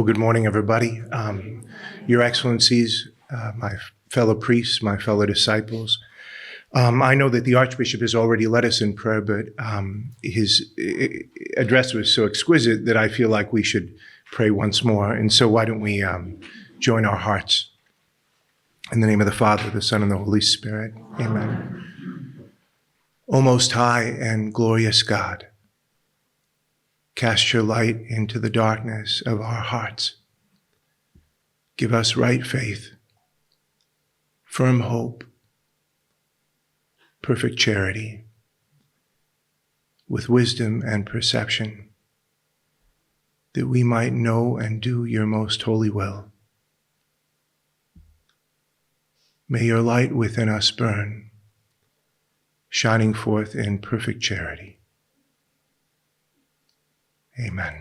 Well, good morning, everybody. Your Excellencies, my fellow priests, my fellow disciples. I know that the Archbishop has already led us in prayer, but his address was so exquisite that I feel like we should pray once more. And so why don't we join our hearts? In the name of the Father, the Son, and the Holy Spirit. Amen. O most high and glorious God, cast your light into the darkness of our hearts. Give us right faith, firm hope, perfect charity, with wisdom and perception, that we might know and do your most holy will. May your light within us burn, shining forth in perfect charity. Amen.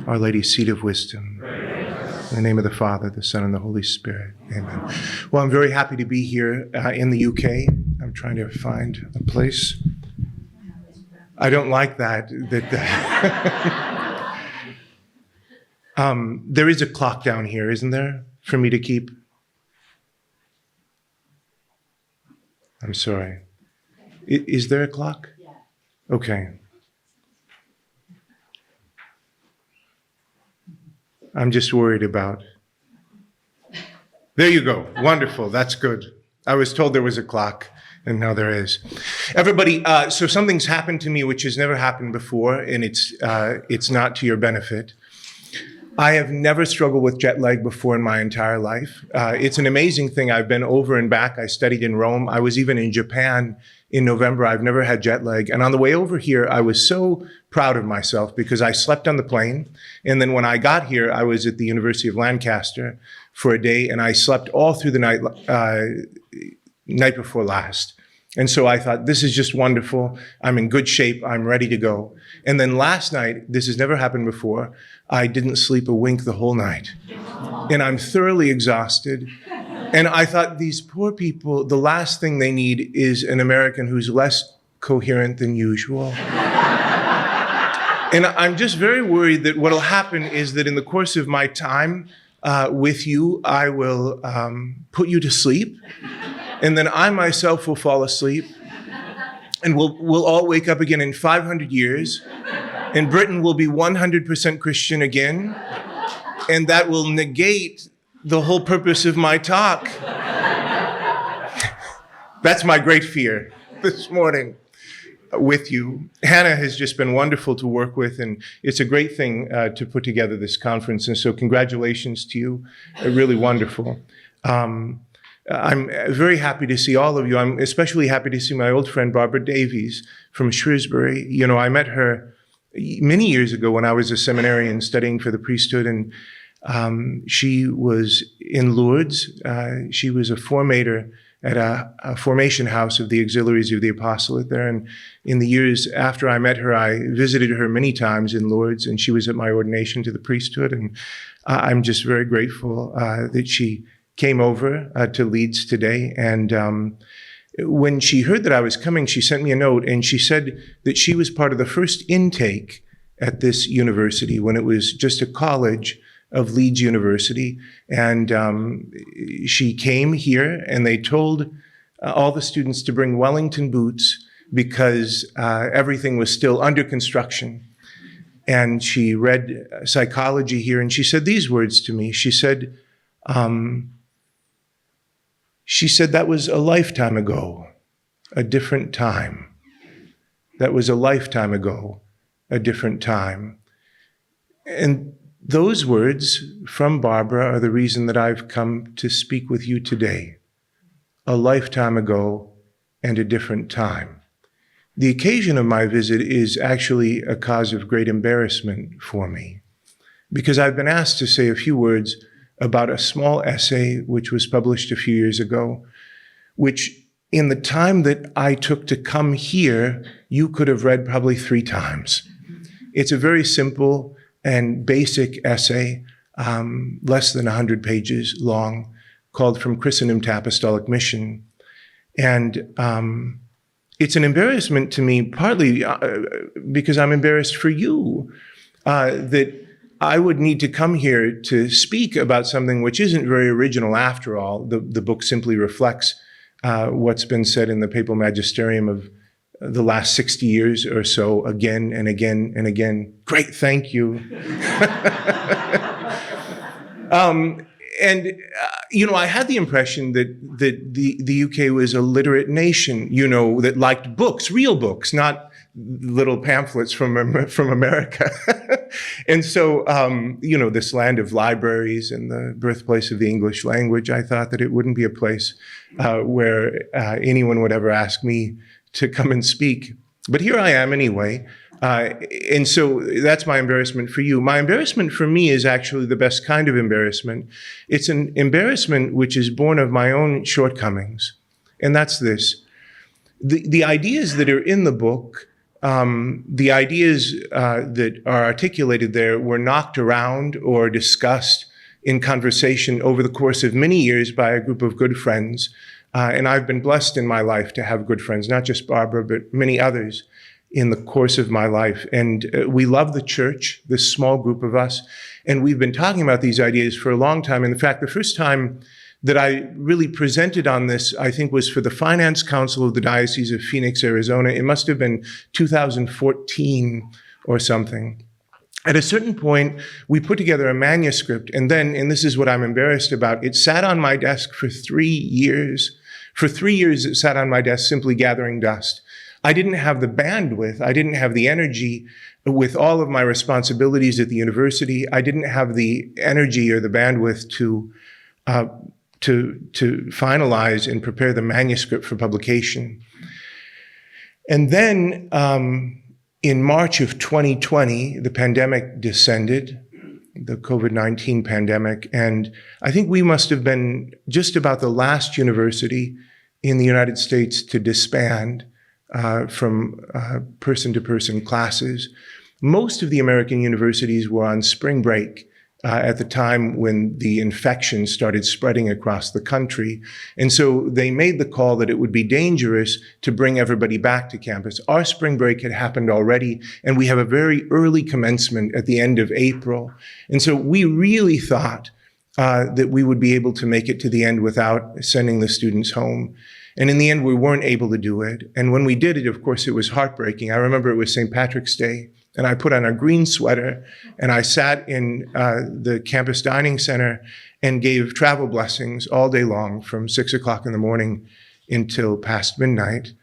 Our Lady's seat of wisdom. In the name of the Father, the Son, and the Holy Spirit. Amen. Well, I'm very happy to be here in the UK. I'm trying to find a place. I don't like that. There is a clock down here, isn't there, for me to keep? I'm sorry. Is there a clock? Yeah. Okay. I'm just worried about. There you go. Wonderful. That's good. I was told there was a clock, and now there is. Everybody, so something's happened to me which has never happened before, and it's not to your benefit. I have never struggled with jet lag before in my entire life. It's an amazing thing. I've been over and back. I studied in Rome. I was even in Japan in November. I've never had jet lag. And on the way over here, I was so proud of myself because I slept on the plane. And then when I got here, I was at the University of Lancaster for a day, and I slept all through the night before last. And so I thought, this is just wonderful. I'm in good shape. I'm ready to go. And then last night, this has never happened before, I didn't sleep a wink the whole night. And I'm thoroughly exhausted. And I thought, these poor people, the last thing they need is an American who's less coherent than usual. And I'm just very worried that what'll happen is that in the course of my time with you, I will put you to sleep. And then I myself will fall asleep. And we'll all wake up again in 500 years. And Britain will be 100% Christian again. And that will negate the whole purpose of my talk. That's my great fear this morning with you. Hannah has just been wonderful to work with, and it's a great thing to put together this conference. And so congratulations to you. Really wonderful. I'm very happy to see all of you. I'm especially happy to see my old friend Barbara Davies from Shrewsbury. You know, I met her many years ago when I was a seminarian studying for the priesthood, and she was in Lourdes. She was a formator at a formation house of the Auxiliaries of the Apostolate there. And in the years after I met her, I visited her many times in Lourdes, and she was at my ordination to the priesthood. And I'm just very grateful that she came over to Leeds today. And when she heard that I was coming, she sent me a note, and she said that she was part of the first intake at this university when it was just a college of Leeds University. And she came here, and they told all the students to bring Wellington boots because everything was still under construction. And she read psychology here, and she said these words to me. She said, that was a lifetime ago, a different time. That was a lifetime ago, a different time. And those words from Barbara are the reason that I've come to speak with you today. A lifetime ago and a different time. The occasion of my visit is actually a cause of great embarrassment for me, because I've been asked to say a few words about a small essay which was published a few years ago, which in the time that I took to come here, you could have read probably 3 times. It's a very simple and basic essay, less than 100 pages long, called From Christendom to Apostolic Mission. And it's an embarrassment to me, partly because I'm embarrassed for you, that I would need to come here to speak about something which isn't very original after all. The book simply reflects what's been said in the papal magisterium of the last 60 years or so, again and again and again. Great, thank you. I had the impression that the UK was a literate nation, that liked books, real books, not little pamphlets from America. And so, this land of libraries and the birthplace of the English language, I thought that it wouldn't be a place where anyone would ever ask me to come and speak. But here I am anyway. And so that's my embarrassment for you. My embarrassment for me is actually the best kind of embarrassment. It's an embarrassment which is born of my own shortcomings. And that's this. The ideas that are in the book, the ideas that are articulated there were knocked around or discussed in conversation over the course of many years by a group of good friends. And I've been blessed in my life to have good friends, not just Barbara, but many others in the course of my life. And we love the church, this small group of us. And we've been talking about these ideas for a long time. And in fact, the first time that I really presented on this, I think, was for the Finance Council of the Diocese of Phoenix, Arizona. It must have been 2014 or something. At a certain point, we put together a manuscript, and then, and this is what I'm embarrassed about, it sat on my desk for 3 years. For 3 years, it sat on my desk simply gathering dust. I didn't have the bandwidth, I didn't have the energy with all of my responsibilities at the university. I didn't have the energy or the bandwidth to finalize and prepare the manuscript for publication. And then in March of 2020, the pandemic descended, the COVID-19 pandemic, and I think we must have been just about the last university in the United States to disband from person-to-person classes. Most of the American universities were on spring break at the time when the infection started spreading across the country. And so they made the call that it would be dangerous to bring everybody back to campus. Our spring break had happened already, and we have a very early commencement at the end of April. And so we really thought that we would be able to make it to the end without sending the students home. And in the end, we weren't able to do it. And when we did it, of course, it was heartbreaking. I remember it was St. Patrick's Day, and I put on a green sweater, and I sat in the campus dining center and gave travel blessings all day long from 6 o'clock in the morning until past midnight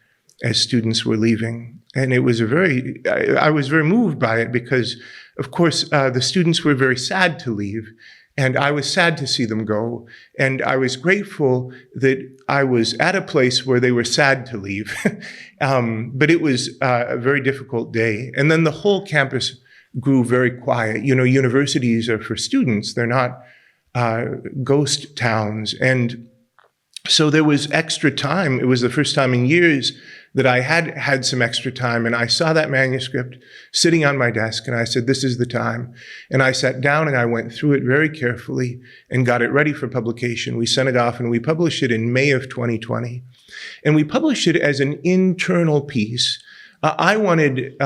as students were leaving. And it was I was very moved by it because, of course, the students were very sad to leave. And I was sad to see them go. And I was grateful that I was at a place where they were sad to leave. But it was a very difficult day. And then the whole campus grew very quiet. Universities are for students. They're not ghost towns. And so there was extra time. It was the first time in years that I had some extra time, and I saw that manuscript sitting on my desk, and I said, this is the time. And I sat down and I went through it very carefully and got it ready for publication. We sent it off and we published it in May of 2020. And we published it as an internal piece. I wanted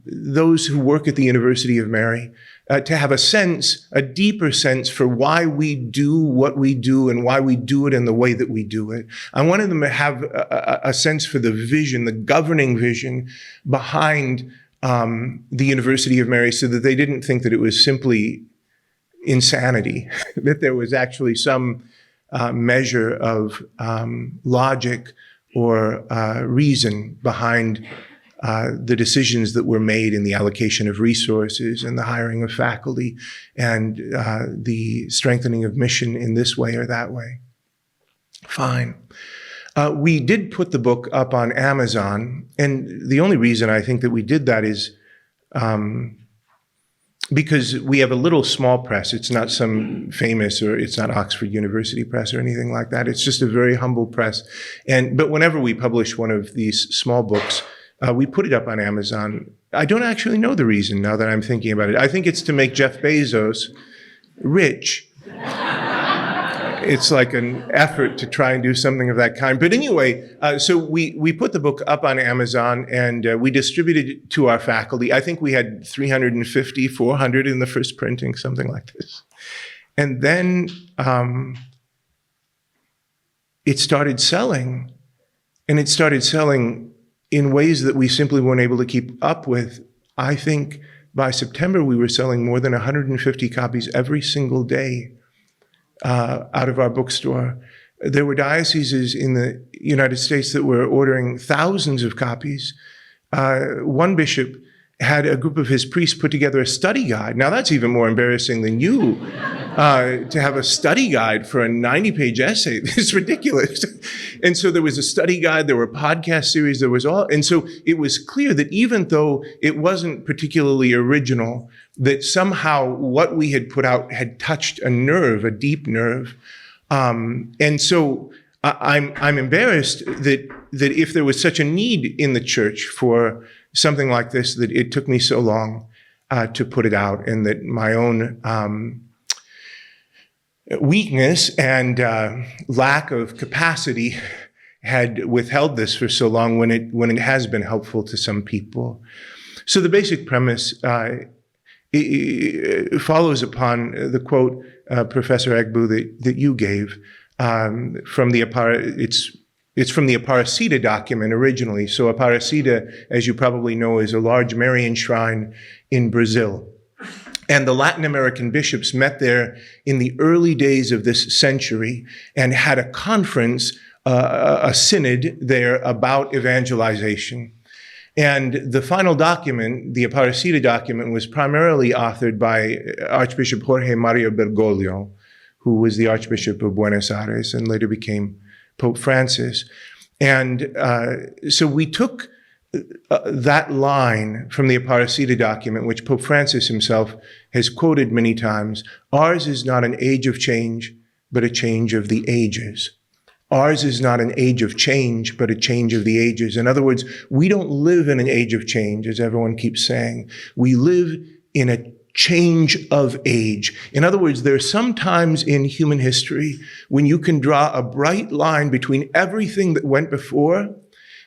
those who work at the University of Mary to have a deeper sense for why we do what we do and why we do it in the way that we do it. I wanted them to have a sense for the vision, the governing vision behind the University of Mary, so that they didn't think that it was simply insanity, that there was actually some measure of logic or reason behind the decisions that were made in the allocation of resources and the hiring of faculty and the strengthening of mission in this way or that way. Fine. We did put the book up on Amazon, and the only reason I think that we did that is because we have a little small press. It's not some famous, or it's not Oxford University Press or anything like that. It's just a very humble press. But whenever we publish one of these small books, we put it up on Amazon. I don't actually know the reason now that I'm thinking about it. I think it's to make Jeff Bezos rich. it's like an effort to try and do something of that kind. But anyway, so we put the book up on Amazon and we distributed it to our faculty. I think we had 350, 400 in the first printing, something like this. And then it started selling, and it started selling in ways that we simply weren't able to keep up with. I think by September, we were selling more than 150 copies every single day out of our bookstore. There were dioceses in the United States that were ordering thousands of copies. One bishop had a group of his priests put together a study guide. Now that's even more embarrassing than you, to have a study guide for a 90-page essay. It's ridiculous. And so there was a study guide, there were podcast series, there was all, and so it was clear that even though it wasn't particularly original, that somehow what we had put out had touched a nerve, a deep nerve. And so I'm embarrassed that if there was such a need in the church for something like this, that it took me so long to put it out, and that my own weakness and lack of capacity had withheld this for so long when it has been helpful to some people. So the basic premise it follows upon the quote, Professor Egbu, that you gave from the It's from the Aparecida document originally. So Aparecida, as you probably know, is a large Marian shrine in Brazil. And the Latin American bishops met there in the early days of this century and had a conference, a synod there about evangelization. And the final document, the Aparecida document, was primarily authored by Archbishop Jorge Maria Bergoglio, who was the Archbishop of Buenos Aires and later became Pope Francis. And so we took that line from the Aparecida document, which Pope Francis himself has quoted many times. Ours is not an age of change, but a change of the ages. Ours is not an age of change, but a change of the ages. In other words, we don't live in an age of change, as everyone keeps saying. We live in a change of age. In other words, there are some times in human history when you can draw a bright line between everything that went before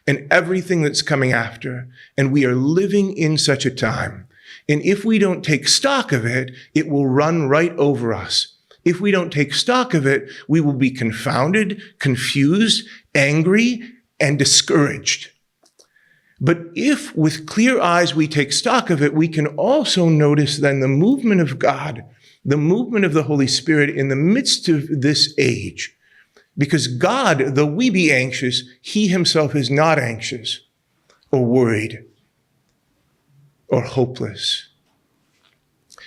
and everything that's coming after. And we are living in such a time. And if we don't take stock of it, it will run right over us. If we don't take stock of it, we will be confounded, confused, angry, and discouraged. But if with clear eyes we take stock of it, we can also notice then the movement of God, the movement of the Holy Spirit in the midst of this age. Because God, though we be anxious, he himself is not anxious or worried or hopeless.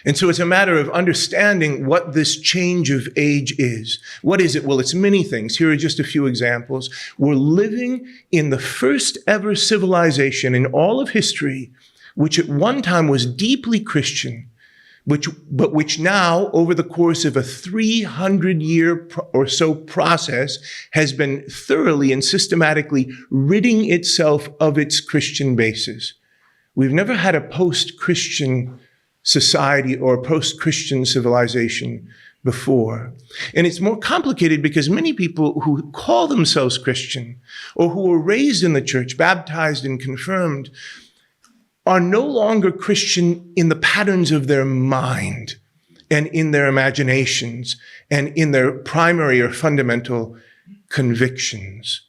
And so it's a matter of understanding what this change of age is. What is it? Well, it's many things. Here are just a few examples. We're living in the first ever civilization in all of history, which at one time was deeply Christian, but which now, over the course of a 300-year or so process, has been thoroughly and systematically ridding itself of its Christian basis. We've never had a post-Christian society or post-Christian civilization before. And it's more complicated because many people who call themselves Christian or who were raised in the church, baptized and confirmed, are no longer Christian in the patterns of their mind and in their imaginations and in their primary or fundamental convictions.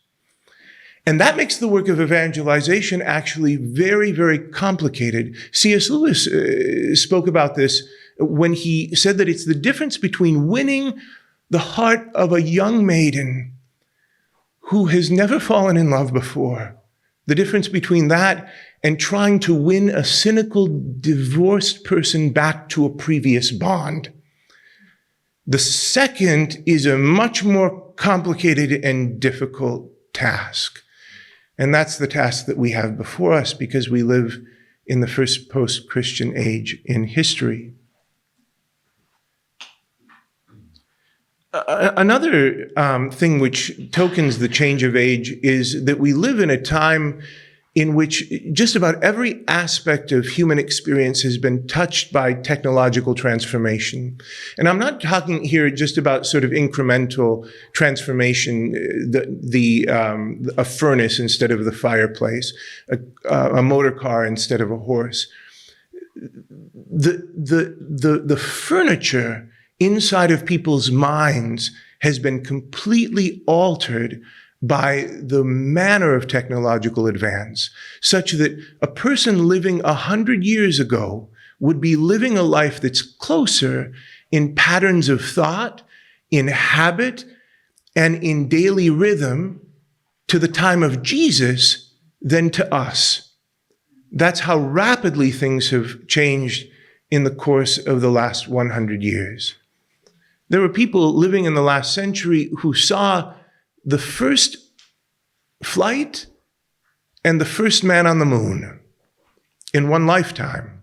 And that makes the work of evangelization actually very, very complicated. C.S. Lewis spoke about this when he said that it's the difference between winning the heart of a young maiden who has never fallen in love before, the difference between that and trying to win a cynical, divorced person back to a previous bond. The second is a much more complicated and difficult task. And that's the task that we have before us because we live in the first post-Christian age in history. Another thing which tokens the change of age is that we live in a time in which just about every aspect of human experience has been touched by technological transformation. And I'm not talking here just about sort of incremental transformation, a furnace instead of the fireplace, a motor car instead of a horse. The furniture inside of people's minds has been completely altered by the manner of technological advance, such that a person living 100 years ago would be living a life that's closer in patterns of thought, in habit, and in daily rhythm to the time of Jesus than to us. That's how rapidly things have changed in the course of the last 100 years. There were people living in the last century who saw the first flight and the first man on the moon in one lifetime.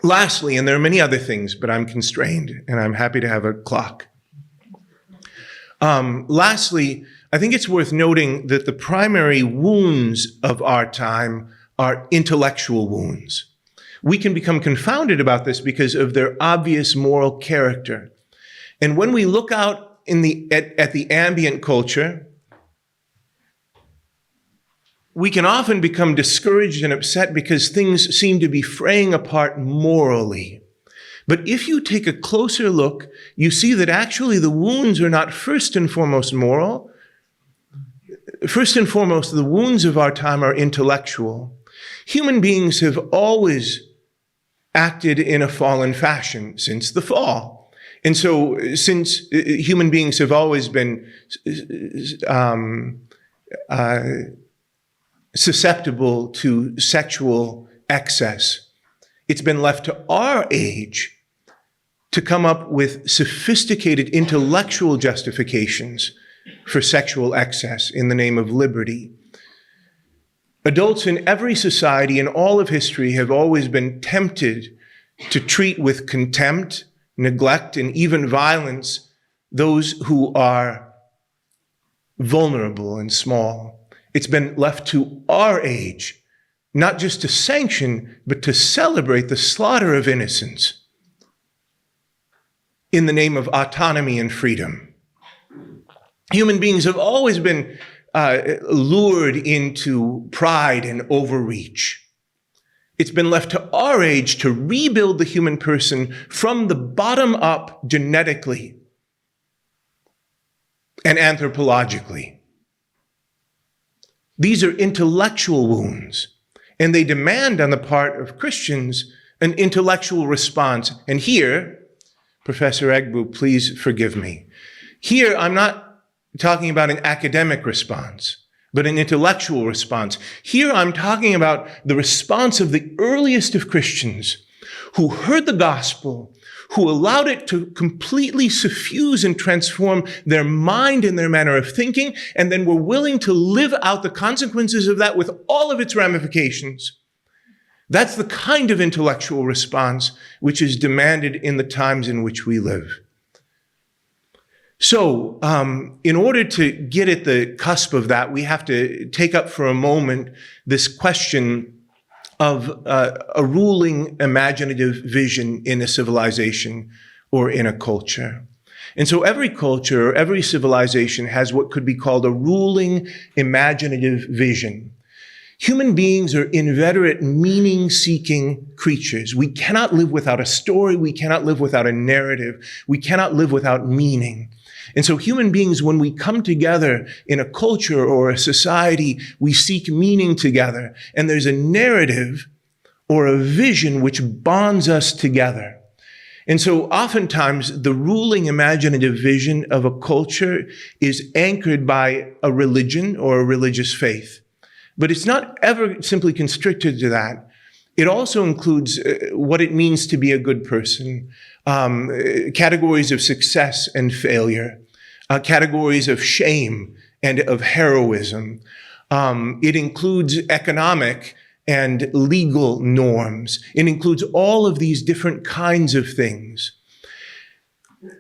Lastly, and there are many other things, but I'm constrained and I'm happy to have a clock. Lastly, I think it's worth noting that the primary wounds of our time are intellectual wounds. We can become confounded about this because of their obvious moral character. And when we look out at the ambient culture, we can often become discouraged and upset because things seem to be fraying apart morally. But if you take a closer look, you see that actually the wounds are not first and foremost moral. First and foremost, the wounds of our time are intellectual. Human beings have always acted in a fallen fashion since the fall. And so since human beings have always been susceptible to sexual excess, it's been left to our age to come up with sophisticated intellectual justifications for sexual excess in the name of liberty. Adults in every society in all of history have always been tempted to treat with contempt, neglect, and even violence those who are vulnerable and small. It's been left to our age, not just to sanction, but to celebrate the slaughter of innocents in the name of autonomy and freedom. Human beings have always been lured into pride and overreach. It's been left to our age to rebuild the human person from the bottom up genetically and anthropologically. These are intellectual wounds, and they demand on the part of Christians an intellectual response. And here, Professor Egbu, please forgive me. Here, I'm not talking about an academic response, but an intellectual response. Here I'm talking about the response of the earliest of Christians who heard the gospel, who allowed it to completely suffuse and transform their mind and their manner of thinking, and then were willing to live out the consequences of that with all of its ramifications. That's the kind of intellectual response which is demanded in the times in which we live. So, in order to get at the cusp of that, we have to take up for a moment this question of a ruling imaginative vision in a civilization or in a culture. And so every culture or every civilization has what could be called a ruling imaginative vision. Human beings are inveterate meaning-seeking creatures. We cannot live without a story. We cannot live without a narrative. We cannot live without meaning. And so human beings, when we come together in a culture or a society, we seek meaning together. And there's a narrative or a vision which bonds us together. And so oftentimes the ruling imaginative vision of a culture is anchored by a religion or a religious faith. But it's not ever simply constricted to that. It also includes what it means to be a good person, categories of success and failure, categories of shame and of heroism. It includes economic and legal norms. It includes all of these different kinds of things.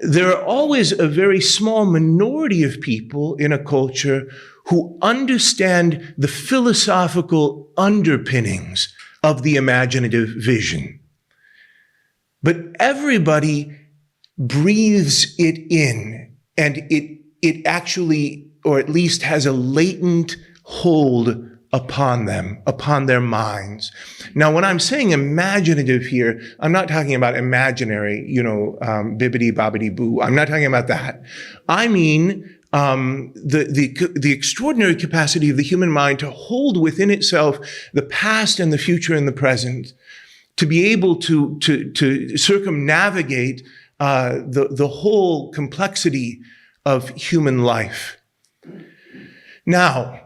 there are always a very small minority of people in a culture who understand the philosophical underpinnings of the imaginative vision. But everybody breathes it in, and it actually, or at least has a latent hold upon them, upon their minds. Now, when I'm saying imaginative here, I'm not talking about imaginary, bibbidi bobbidi boo. I'm not talking about that. I mean the extraordinary capacity of the human mind to hold within itself the past and the future and the present, to be able to circumnavigate the whole complexity of human life. Now,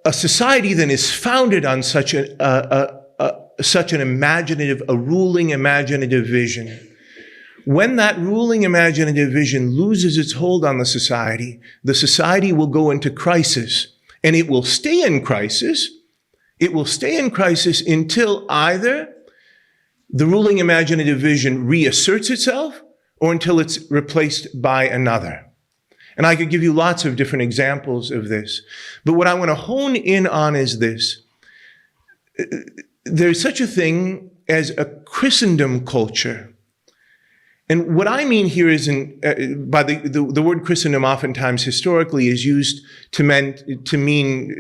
a society then is founded on such an imaginative, a ruling imaginative vision. When that ruling imaginative vision loses its hold on the society will go into crisis, and it will stay in crisis. It will stay in crisis until either the ruling imaginative vision reasserts itself or until it's replaced by another. And I could give you lots of different examples of this. But what I want to hone in on is this. There's such a thing as a Christendom culture. And what I mean here is, by the word Christendom oftentimes historically is used to mean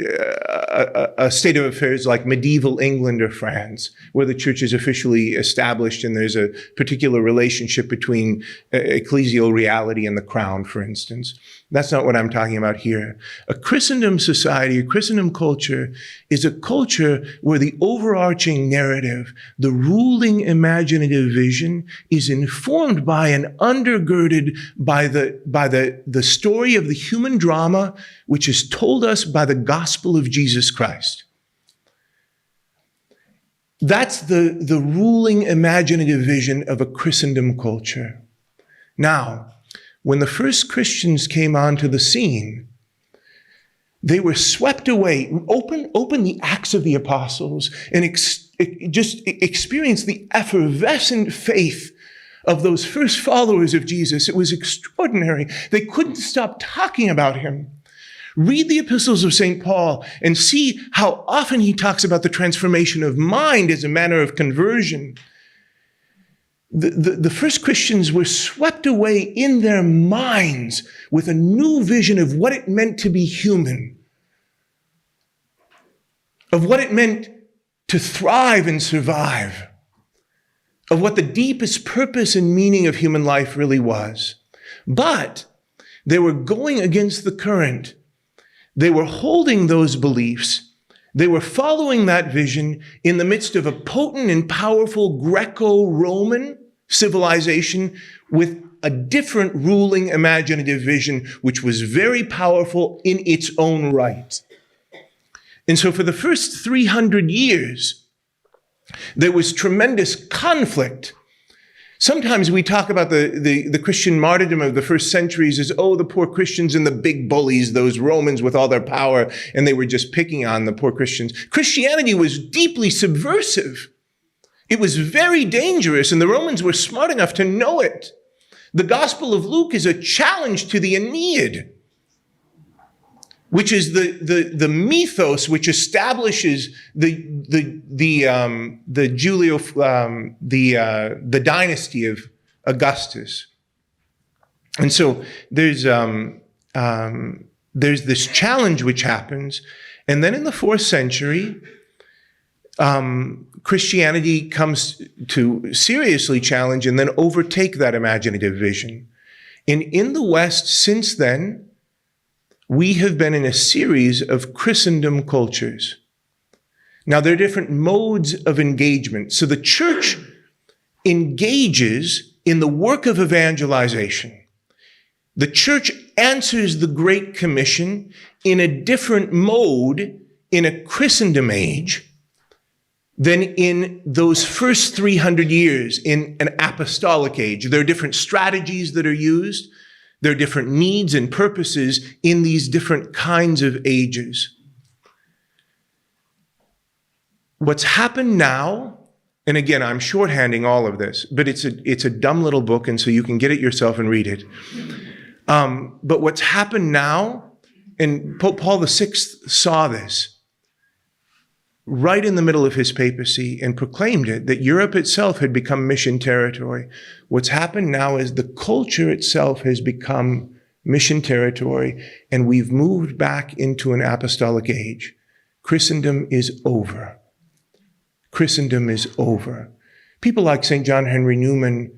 a state of affairs like medieval England or France, where the church is officially established and there's a particular relationship between ecclesial reality and the crown, for instance. That's not what I'm talking about here. A Christendom society, a Christendom culture, is a culture where the overarching narrative, the ruling imaginative vision, is informed by and undergirded by the story of the human drama, which is told us by the gospel of Jesus Christ. That's the ruling imaginative vision of a Christendom culture. Now, when the first Christians came onto the scene, they were swept away. Open the Acts of the Apostles and just experience the effervescent faith of those first followers of Jesus. It was extraordinary. They couldn't stop talking about him. Read the epistles of St. Paul and see how often he talks about the transformation of mind as a manner of conversion. The first Christians were swept away in their minds with a new vision of what it meant to be human, of what it meant to thrive and survive, of what the deepest purpose and meaning of human life really was. But they were going against the current. They were holding those beliefs. They were following that vision in the midst of a potent and powerful Greco-Roman civilization with a different ruling imaginative vision, which was very powerful in its own right. And so for the first 300 years, there was tremendous conflict. Sometimes we talk about the Christian martyrdom of the first centuries as, the poor Christians and the big bullies, those Romans with all their power, and they were just picking on the poor Christians. Christianity was deeply subversive. It was very dangerous, and the Romans were smart enough to know it. The Gospel of Luke is a challenge to the Aeneid, which is the mythos which establishes the dynasty of Augustus. And so there's this challenge which happens, and then in the 4th century, Christianity comes to seriously challenge and then overtake that imaginative vision. And in the West, since then, we have been in a series of Christendom cultures. Now, there are different modes of engagement. So the church engages in the work of evangelization. The church answers the Great Commission in a different mode in a Christendom age than in those first 300 years in an apostolic age. There are different strategies that are used. There are different needs and purposes in these different kinds of ages. What's happened now And again, I'm shorthanding all of this, but it's a dumb little book, and so you can get it yourself and read it. But what's happened now, and Pope Paul VI saw this right in the middle of his papacy and proclaimed it, that Europe itself had become mission territory. What's happened now is the culture itself has become mission territory, and we've moved back into an apostolic age. Christendom is over. Christendom is over. People like St. John Henry Newman,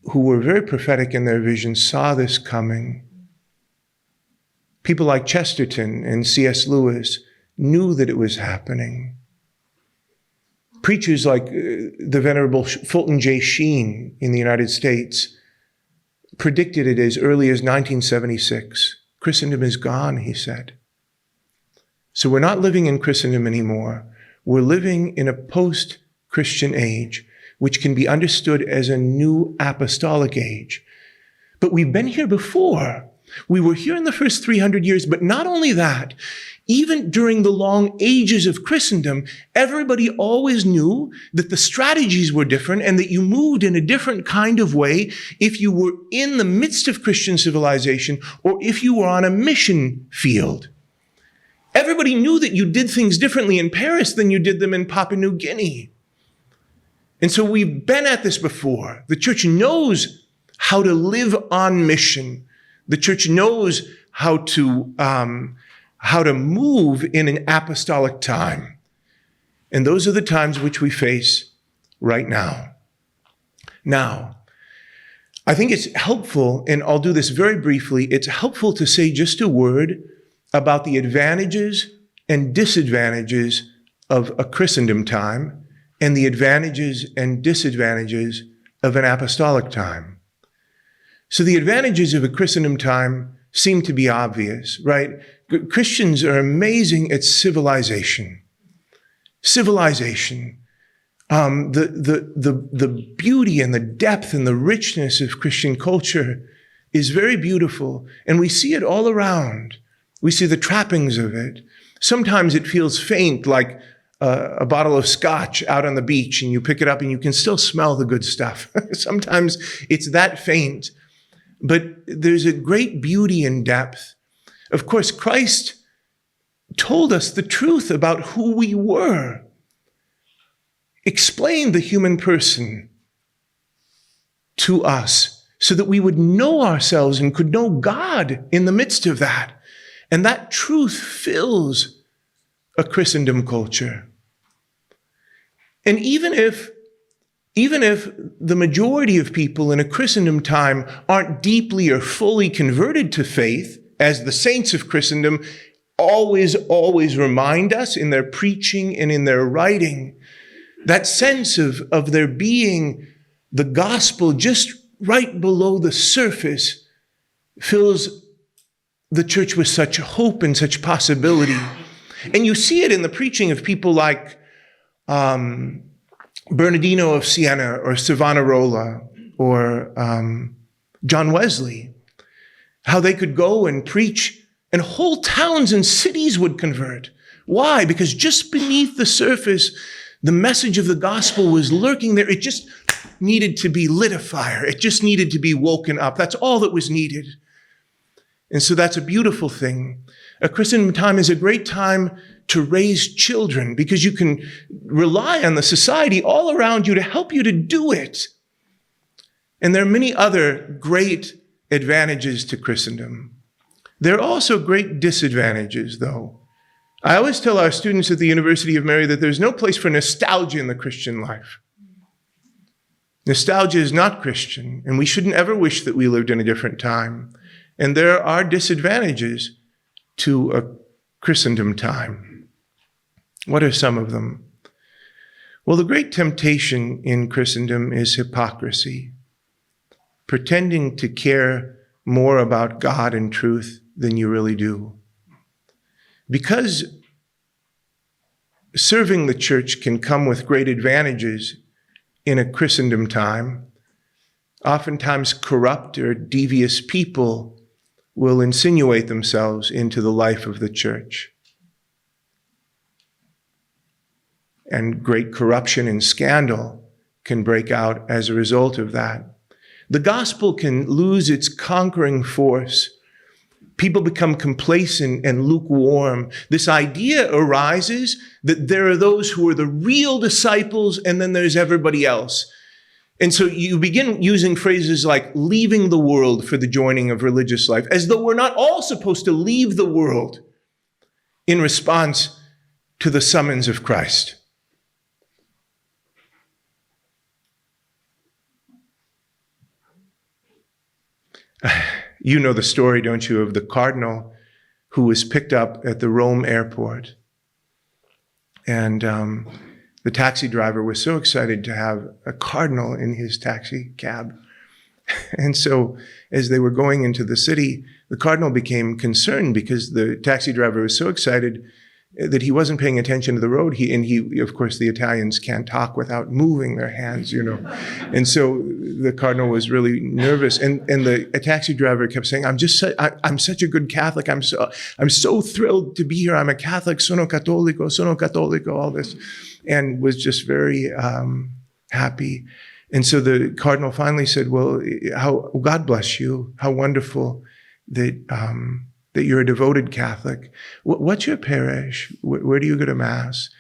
who were very prophetic in their vision, saw this coming. People like Chesterton and C.S. Lewis knew that it was happening. Preachers like the Venerable Fulton J. Sheen in the United States predicted it as early as 1976. Christendom is gone, he said. So we're not living in Christendom anymore. We're living in a post-Christian age, which can be understood as a new apostolic age. But we've been here before. We were here in the first 300 years, but not only that, even during the long ages of Christendom, everybody always knew that the strategies were different and that you moved in a different kind of way if you were in the midst of Christian civilization or if you were on a mission field. Everybody knew that you did things differently in Paris than you did them in Papua New Guinea. And so we've been at this before. The church knows how to live on mission. The church knows how to move in an apostolic time. And those are the times which we face right now. Now, I think it's helpful, and I'll do this very briefly, it's helpful to say just a word about the advantages and disadvantages of a Christendom time and the advantages and disadvantages of an apostolic time. So the advantages of a Christendom time seem to be obvious, right? Christians are amazing at civilization. Civilization. The beauty and the depth and the richness of Christian culture is very beautiful, and we see it all around. We see the trappings of it. Sometimes it feels faint, like a bottle of scotch out on the beach, and you pick it up and you can still smell the good stuff. Sometimes it's that faint, but there's a great beauty and depth. Of course, Christ told us the truth about who we were, explained the human person to us so that we would know ourselves and could know God in the midst of that. And that truth fills a Christendom culture. And even if the majority of people in a Christendom time aren't deeply or fully converted to faith, as the saints of Christendom always remind us in their preaching and in their writing, that sense of there being the gospel just right below the surface fills the church with such hope and such possibility. And you see it in the preaching of people like Bernardino of Siena or Savonarola or John Wesley, how they could go and preach and whole towns and cities would convert. Why? Because just beneath the surface, the message of the gospel was lurking there. It just needed to be lit afire. It just needed to be woken up. That's all that was needed. And so that's a beautiful thing. A Christian time is a great time to raise children because you can rely on the society all around you to help you to do it. And there are many other great advantages to Christendom. There are also great disadvantages, though. I always tell our students at the University of Mary that there's no place for nostalgia in the Christian life. Nostalgia is not Christian, and we shouldn't ever wish that we lived in a different time. And there are disadvantages to a Christendom time. What are some of them? Well, the great temptation in Christendom is hypocrisy, pretending to care more about God and truth than you really do. Because serving the church can come with great advantages in a Christendom time, oftentimes corrupt or devious people will insinuate themselves into the life of the church. and great corruption and scandal can break out as a result of that. The gospel can lose its conquering force. People become complacent and lukewarm. This idea arises that there are those who are the real disciples, and then there's everybody else. And so you begin using phrases like leaving the world for the joining of religious life, as though we're not all supposed to leave the world in response to the summons of Christ. You know the story, don't you, of the cardinal who was picked up at the Rome airport. And the taxi driver was so excited to have a cardinal in his taxi cab. And so as they were going into the city, the cardinal became concerned because the taxi driver was so excited that he wasn't paying attention to the road. He, of course, the Italians can't talk without moving their hands, you know. And so the cardinal was really nervous. And the taxi driver kept saying, I'm such a good Catholic. I'm so thrilled to be here. I'm a Catholic. Sono cattolico, all this. And was just very happy. And so the cardinal finally said, well, God bless you. How wonderful that you're a devoted Catholic. What's your parish? Where do you go to Mass?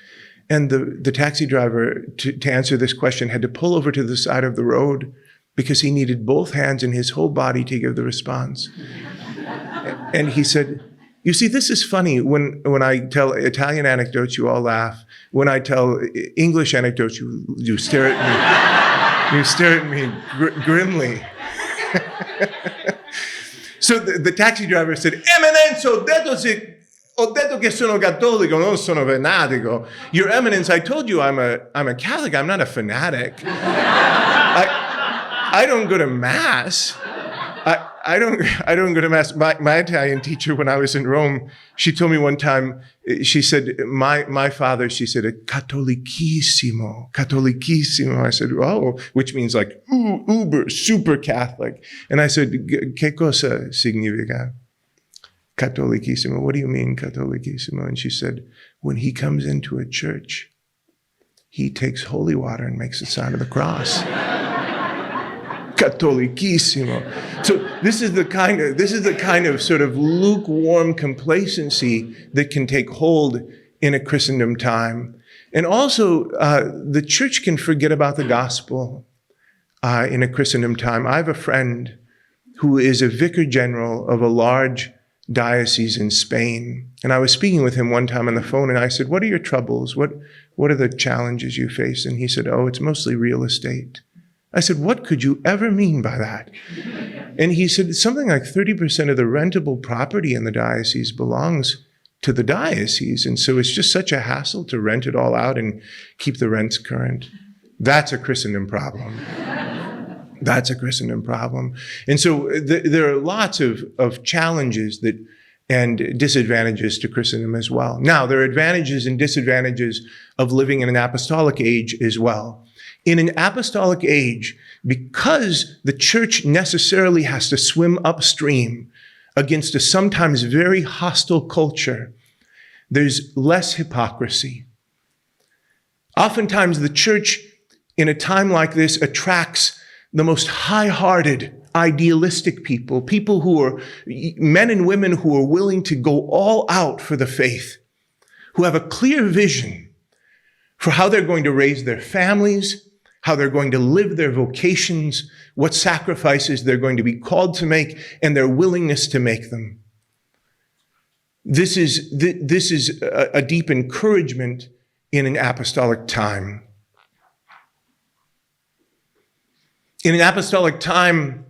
And the taxi driver, to answer this question, had to pull over to the side of the road because he needed both hands and his whole body to give the response. And he said, you see, this is funny. When I tell Italian anecdotes, you all laugh. When I tell English anecdotes, you stare at me. You stare at me grimly. So the taxi driver said, Eminenza, ho detto che sono cattolico, non sono fanatico. Your Eminence, I told you I'm a Catholic, I'm not a fanatic. I don't go to Mass. I don't go to Mass. My Italian teacher, when I was in Rome, she told me one time, she said, my father, she said, cattolicissimo. I said, oh, which means like uber, super Catholic. And I said, che cosa significa cattolicissimo? What do you mean cattolicissimo? And she said, when he comes into a church, he takes holy water and makes the sign of the cross. Cattolicissimo. So this is the kind of sort of lukewarm complacency that can take hold in a Christendom time. And also, the church can forget about the gospel in a Christendom time. I have a friend who is a vicar general of a large diocese in Spain. And I was speaking with him one time on the phone, and I said, what are your troubles? What are the challenges you face? And he said, oh, it's mostly real estate. I said, what could you ever mean by that? And he said, something like 30% of the rentable property in the diocese belongs to the diocese. And so it's just such a hassle to rent it all out and keep the rents current. That's a Christendom problem. That's a Christendom problem. And so there are lots of challenges and disadvantages to Christendom as well. Now, there are advantages and disadvantages of living in an apostolic age as well. In an apostolic age, because the church necessarily has to swim upstream against a sometimes very hostile culture, there's less hypocrisy. Oftentimes, the church in a time like this attracts the most high-hearted, idealistic people who are men and women who are willing to go all out for the faith, who have a clear vision for how they're going to raise their families, how they're going to live their vocations, what sacrifices they're going to be called to make, and their willingness to make them. This is a deep encouragement in an apostolic time. In an apostolic time,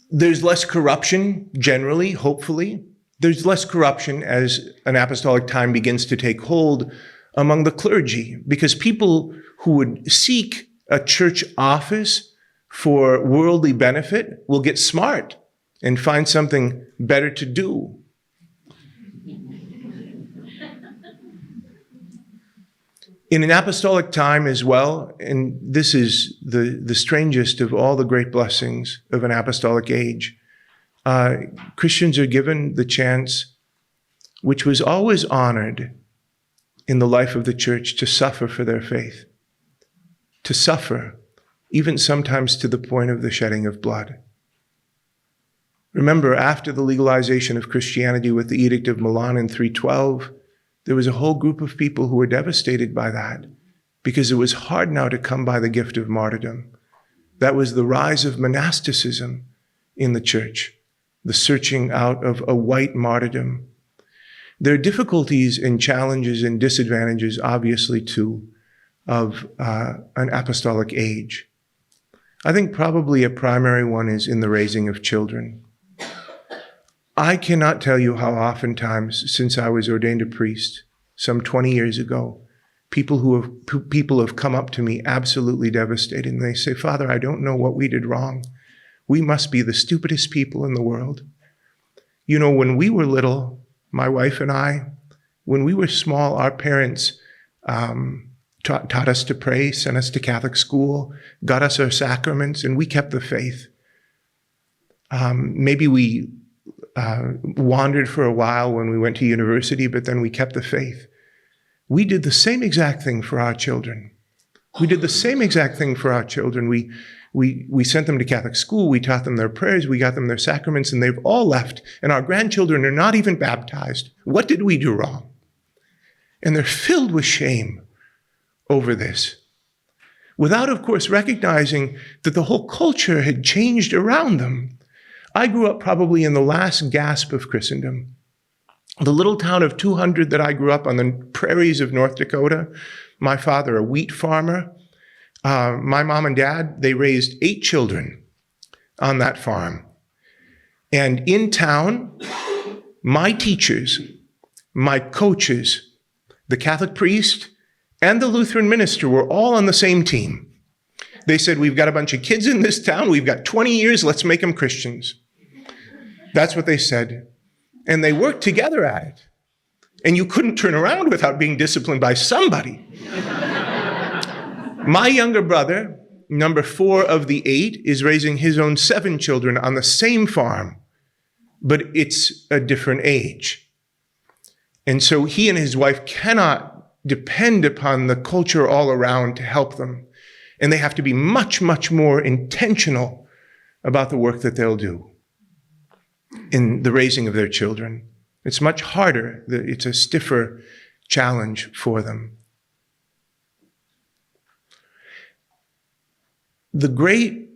there's less corruption, generally, hopefully. There's less corruption as an apostolic time begins to take hold among the clergy, because people who would seek a church office for worldly benefit will get smart and find something better to do. In an apostolic time as well, and this is the strangest of all the great blessings of an apostolic age, Christians are given the chance, which was always honored in the life of the church, to suffer for their faith, to suffer, even sometimes to the point of the shedding of blood. Remember, after the legalization of Christianity with the Edict of Milan in 312, there was a whole group of people who were devastated by that because it was hard now to come by the gift of martyrdom. That was the rise of monasticism in the church, the searching out of a white martyrdom. There are difficulties and challenges and disadvantages, obviously, too, of an apostolic age. I think probably a primary one is in the raising of children. I cannot tell you how oftentimes, since I was ordained a priest some 20 years ago, people have come up to me absolutely devastated, and they say, "Father, I don't know what we did wrong. We must be the stupidest people in the world. You know, when we were little, my wife and I, when we were small, our parents taught us to pray, sent us to Catholic school, got us our sacraments, and we kept the faith. Maybe we wandered for a while when we went to university, but then we kept the faith." We did the same exact thing for our children. We did the same exact thing for our children. We sent them to Catholic school, we taught them their prayers, we got them their sacraments, and they've all left, and our grandchildren are not even baptized. What did we do wrong? And they're filled with shame over this, without, of course, recognizing that the whole culture had changed around them. I grew up probably in the last gasp of Christendom. The little town of 200 that I grew up on the prairies of North Dakota, my father, a wheat farmer, my mom and dad, they raised 8 children on that farm. And in town, my teachers, my coaches, the Catholic priest, and the Lutheran minister were all on the same team. They said, "We've got a bunch of kids in this town. We've got 20 years. Let's make them Christians." That's what they said. And they worked together at it. And you couldn't turn around without being disciplined by somebody. My younger brother, number 4 of the 8, is raising his own 7 children on the same farm, but it's a different age. And so he and his wife cannot depend upon the culture all around to help them. And they have to be much, much more intentional about the work that they'll do in the raising of their children. It's much harder. It's a stiffer challenge for them. The great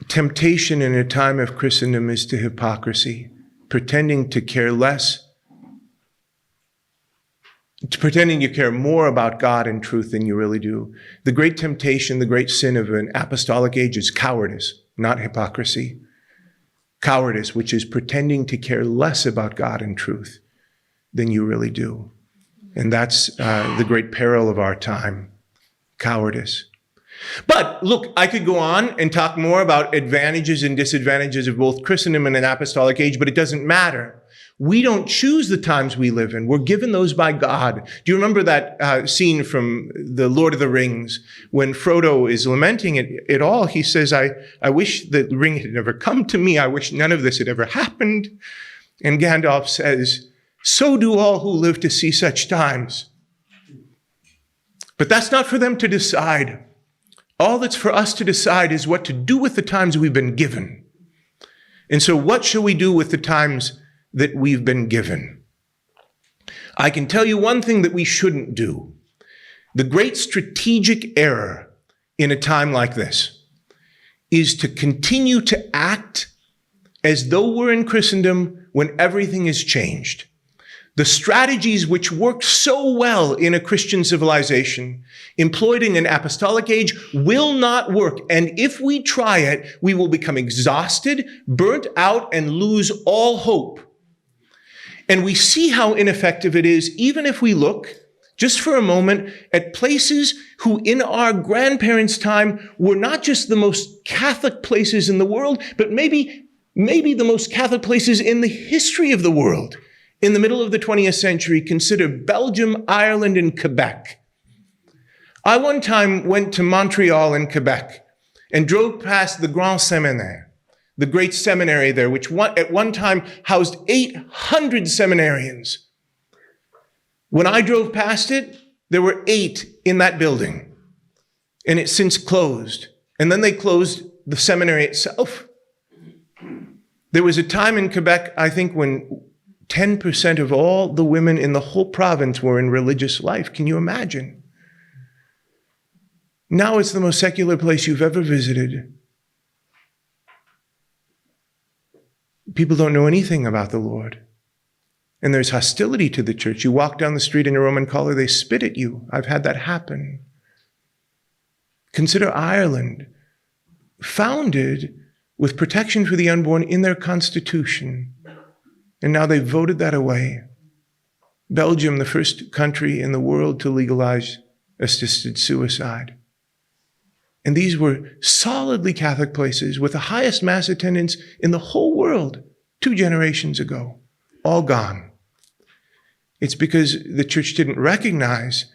temptation in a time of Christendom is to hypocrisy, pretending to care less, pretending you care more about God and truth than you really do. The great temptation, the great sin of an apostolic age is cowardice, not hypocrisy. Cowardice, which is pretending to care less about God and truth than you really do. And that's the great peril of our time, cowardice. But look, I could go on and talk more about advantages and disadvantages of both Christendom and an apostolic age, but it doesn't matter. We don't choose the times we live in. We're given those by God. Do you remember that scene from The Lord of the Rings when Frodo is lamenting it all? He says, I wish the ring had never come to me. I wish none of this had ever happened. And Gandalf says, so do all who live to see such times. But that's not for them to decide. All that's for us to decide is what to do with the times we've been given. And so what shall we do with the times that we've been given? I can tell you one thing that we shouldn't do. The great strategic error in a time like this is to continue to act as though we're in Christendom when everything has changed. The strategies which worked so well in a Christian civilization, employed in an apostolic age, will not work. And if we try it, we will become exhausted, burnt out, and lose all hope. And we see how ineffective it is, even if we look, just for a moment, at places who in our grandparents' time were not just the most Catholic places in the world, but maybe the most Catholic places in the history of the world. In the middle of the 20th century, consider Belgium, Ireland, and Quebec. I one time went to Montreal in Quebec and drove past the Grand Séminaire, the great seminary there, which at one time housed 800 seminarians. When I drove past it, there were 8 in that building, and it's since closed. And then they closed the seminary itself. There was a time in Quebec, I think, when 10% of all the women in the whole province were in religious life. Can you imagine? Now it's the most secular place you've ever visited. People don't know anything about the Lord. And there's hostility to the church. You walk down the street in a Roman collar, they spit at you. I've had that happen. Consider Ireland, founded with protection for the unborn in their constitution. And now they've voted that away. Belgium, the first country in the world to legalize assisted suicide. And these were solidly Catholic places with the highest mass attendance in the whole world 2 generations ago. All gone. It's because the church didn't recognize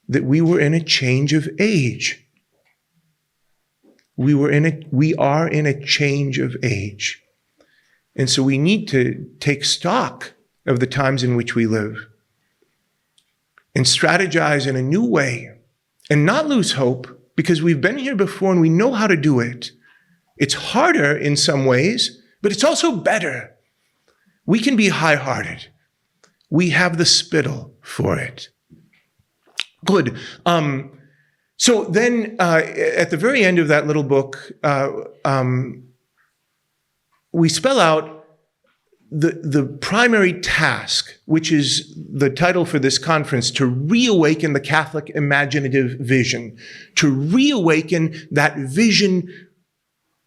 that we were in a change of age. We are in a change of age. And so we need to take stock of the times in which we live and strategize in a new way and not lose hope, because we've been here before and we know how to do it. It's harder in some ways, but it's also better. We can be high-hearted. We have the spittle for it. Good. So then at the very end of that little book, we spell out the primary task, which is the title for this conference, to reawaken the Catholic imaginative vision, to reawaken that vision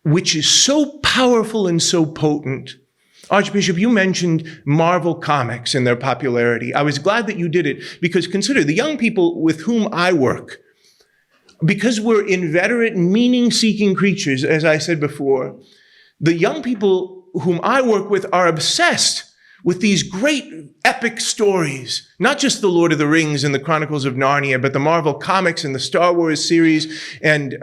which is so powerful and so potent. Archbishop, you mentioned Marvel Comics and their popularity. I was glad that you did it, because consider the young people with whom I work, because we're inveterate, meaning-seeking creatures, as I said before, the young people whom I work with are obsessed with these great epic stories, not just the Lord of the Rings and the Chronicles of Narnia, but the Marvel Comics and the Star Wars series and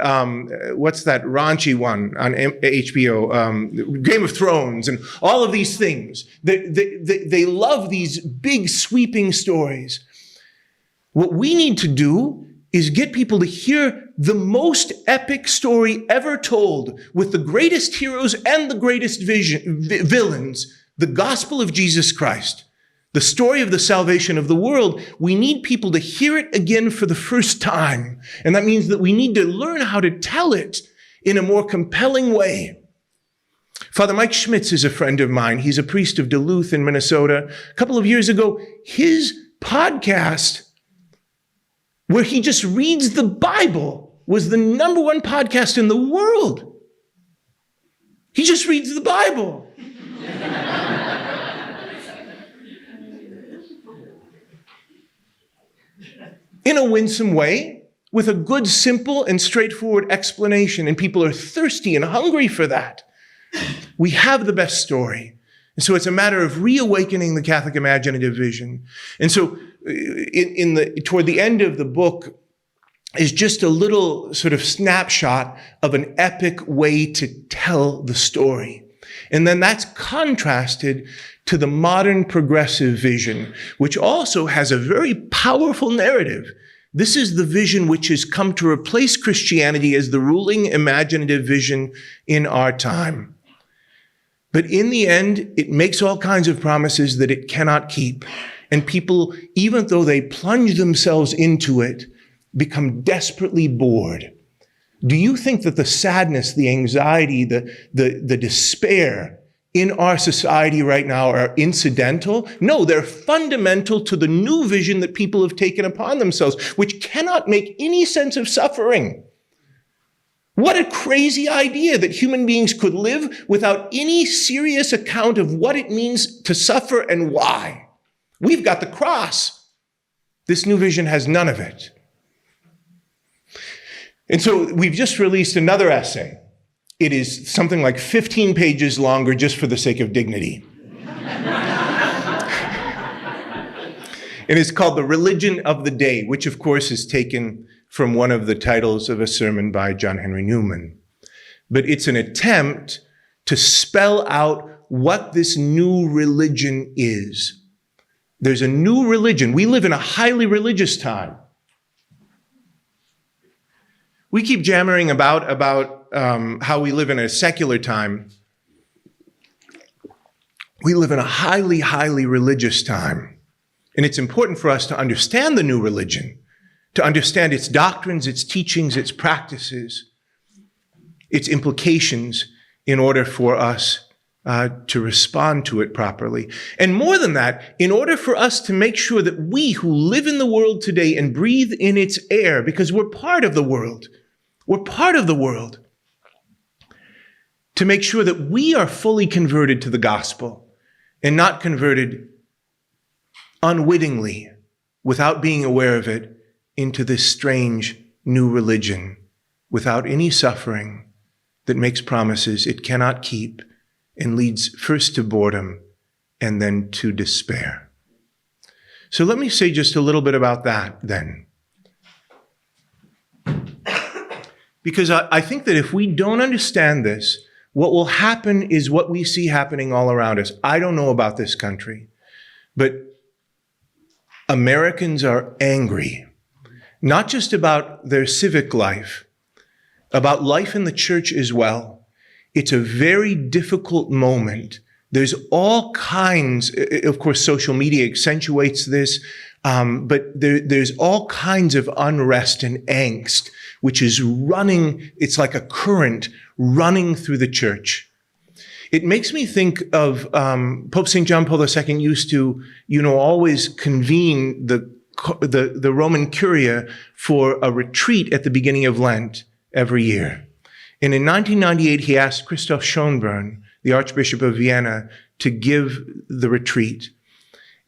what's that raunchy one on HBO, Game of Thrones, and all of these things. They love these big sweeping stories. What we need to do is get people to hear the most epic story ever told with the greatest heroes and the greatest villains, the gospel of Jesus Christ, the story of the salvation of the world. We need people to hear it again for the first time. And that means that we need to learn how to tell it in a more compelling way. Father Mike Schmitz is a friend of mine. He's a priest of Duluth in Minnesota. A couple of years ago, his podcast, where he just reads the Bible, was the #1 podcast in the world. He just reads the Bible. In a winsome way, with a good, simple, and straightforward explanation, and people are thirsty and hungry for that. We have the best story. And so it's a matter of reawakening the Catholic imaginative vision. And so toward the end of the book is just a little sort of snapshot of an epic way to tell the story. And then that's contrasted to the modern progressive vision, which also has a very powerful narrative. This is the vision which has come to replace Christianity as the ruling imaginative vision in our time. But in the end, it makes all kinds of promises that it cannot keep. And people, even though they plunge themselves into it, become desperately bored. Do you think that the sadness, the anxiety, the despair in our society right now are incidental? No, they're fundamental to the new vision that people have taken upon themselves, which cannot make any sense of suffering. What a crazy idea that human beings could live without any serious account of what it means to suffer and why. We've got the cross. This new vision has none of it. And so we've just released another essay. It is something like 15 pages longer just for the sake of dignity. And it's called The Religion of the Day, which of course is taken from one of the titles of a sermon by John Henry Newman. But it's an attempt to spell out what this new religion is. There's a new religion. We live in a highly religious time. We keep jammering about how we live in a secular time. We live in a highly, highly religious time. And it's important for us to understand the new religion, to understand its doctrines, its teachings, its practices, its implications in order for us to respond to it properly. And more than that, in order for us to make sure that we who live in the world today and breathe in its air, because we're part of the world, to make sure that we are fully converted to the gospel and not converted unwittingly, without being aware of it, into this strange new religion, without any suffering, that makes promises it cannot keep and leads first to boredom and then to despair. So let me say just a little bit about that then. Because I think that if we don't understand this, what will happen is what we see happening all around us. I don't know about this country, but Americans are angry, not just about their civic life, about life in the church as well. It's a very difficult moment. There's all kinds, of course, social media accentuates this, but there's all kinds of unrest and angst, which is running, it's like a current running through the church. It makes me think of Pope St. John Paul II used to, always convene the Roman Curia for a retreat at the beginning of Lent every year. And in 1998, he asked Christoph Schönborn, the Archbishop of Vienna, to give the retreat.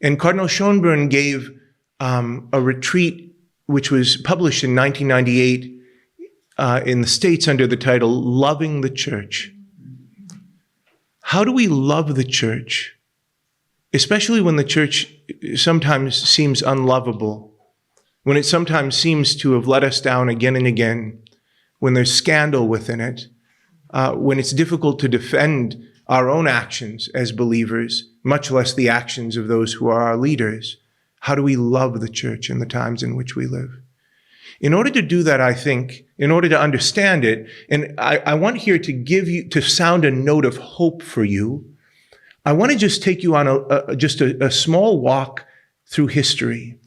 And Cardinal Schönborn gave a retreat which was published in 1998 in the States under the title, Loving the Church. How do we love the church? Especially when the church sometimes seems unlovable, when it sometimes seems to have let us down again and again, when there's scandal within it, when it's difficult to defend our own actions as believers, much less the actions of those who are our leaders. How do we love the church in the times in which we live? In order to do that, I think, in order to understand it, and I want here to sound a note of hope for you, I want to just take you on a small walk through history.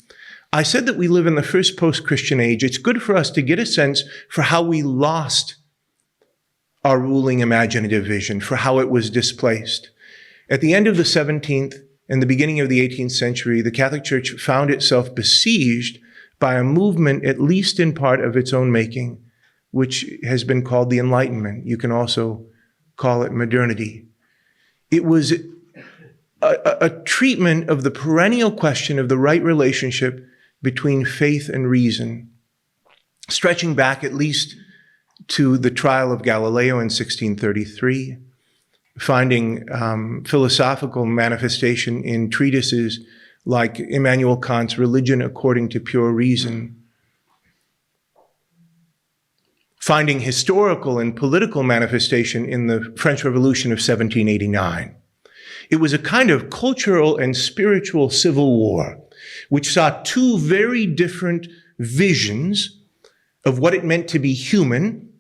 I said that we live in the first post-Christian age. It's good for us to get a sense for how we lost our ruling imaginative vision, for how it was displaced. At the end of the 17th and the beginning of the 18th century, the Catholic Church found itself besieged by a movement, at least in part of its own making, which has been called the Enlightenment. You can also call it modernity. It was a treatment of the perennial question of the right relationship between faith and reason, stretching back at least to the trial of Galileo in 1633, finding philosophical manifestation in treatises like Immanuel Kant's Religion According to Pure Reason, finding historical and political manifestation in the French Revolution of 1789. It was a kind of cultural and spiritual civil war, which saw two very different visions of what it meant to be human,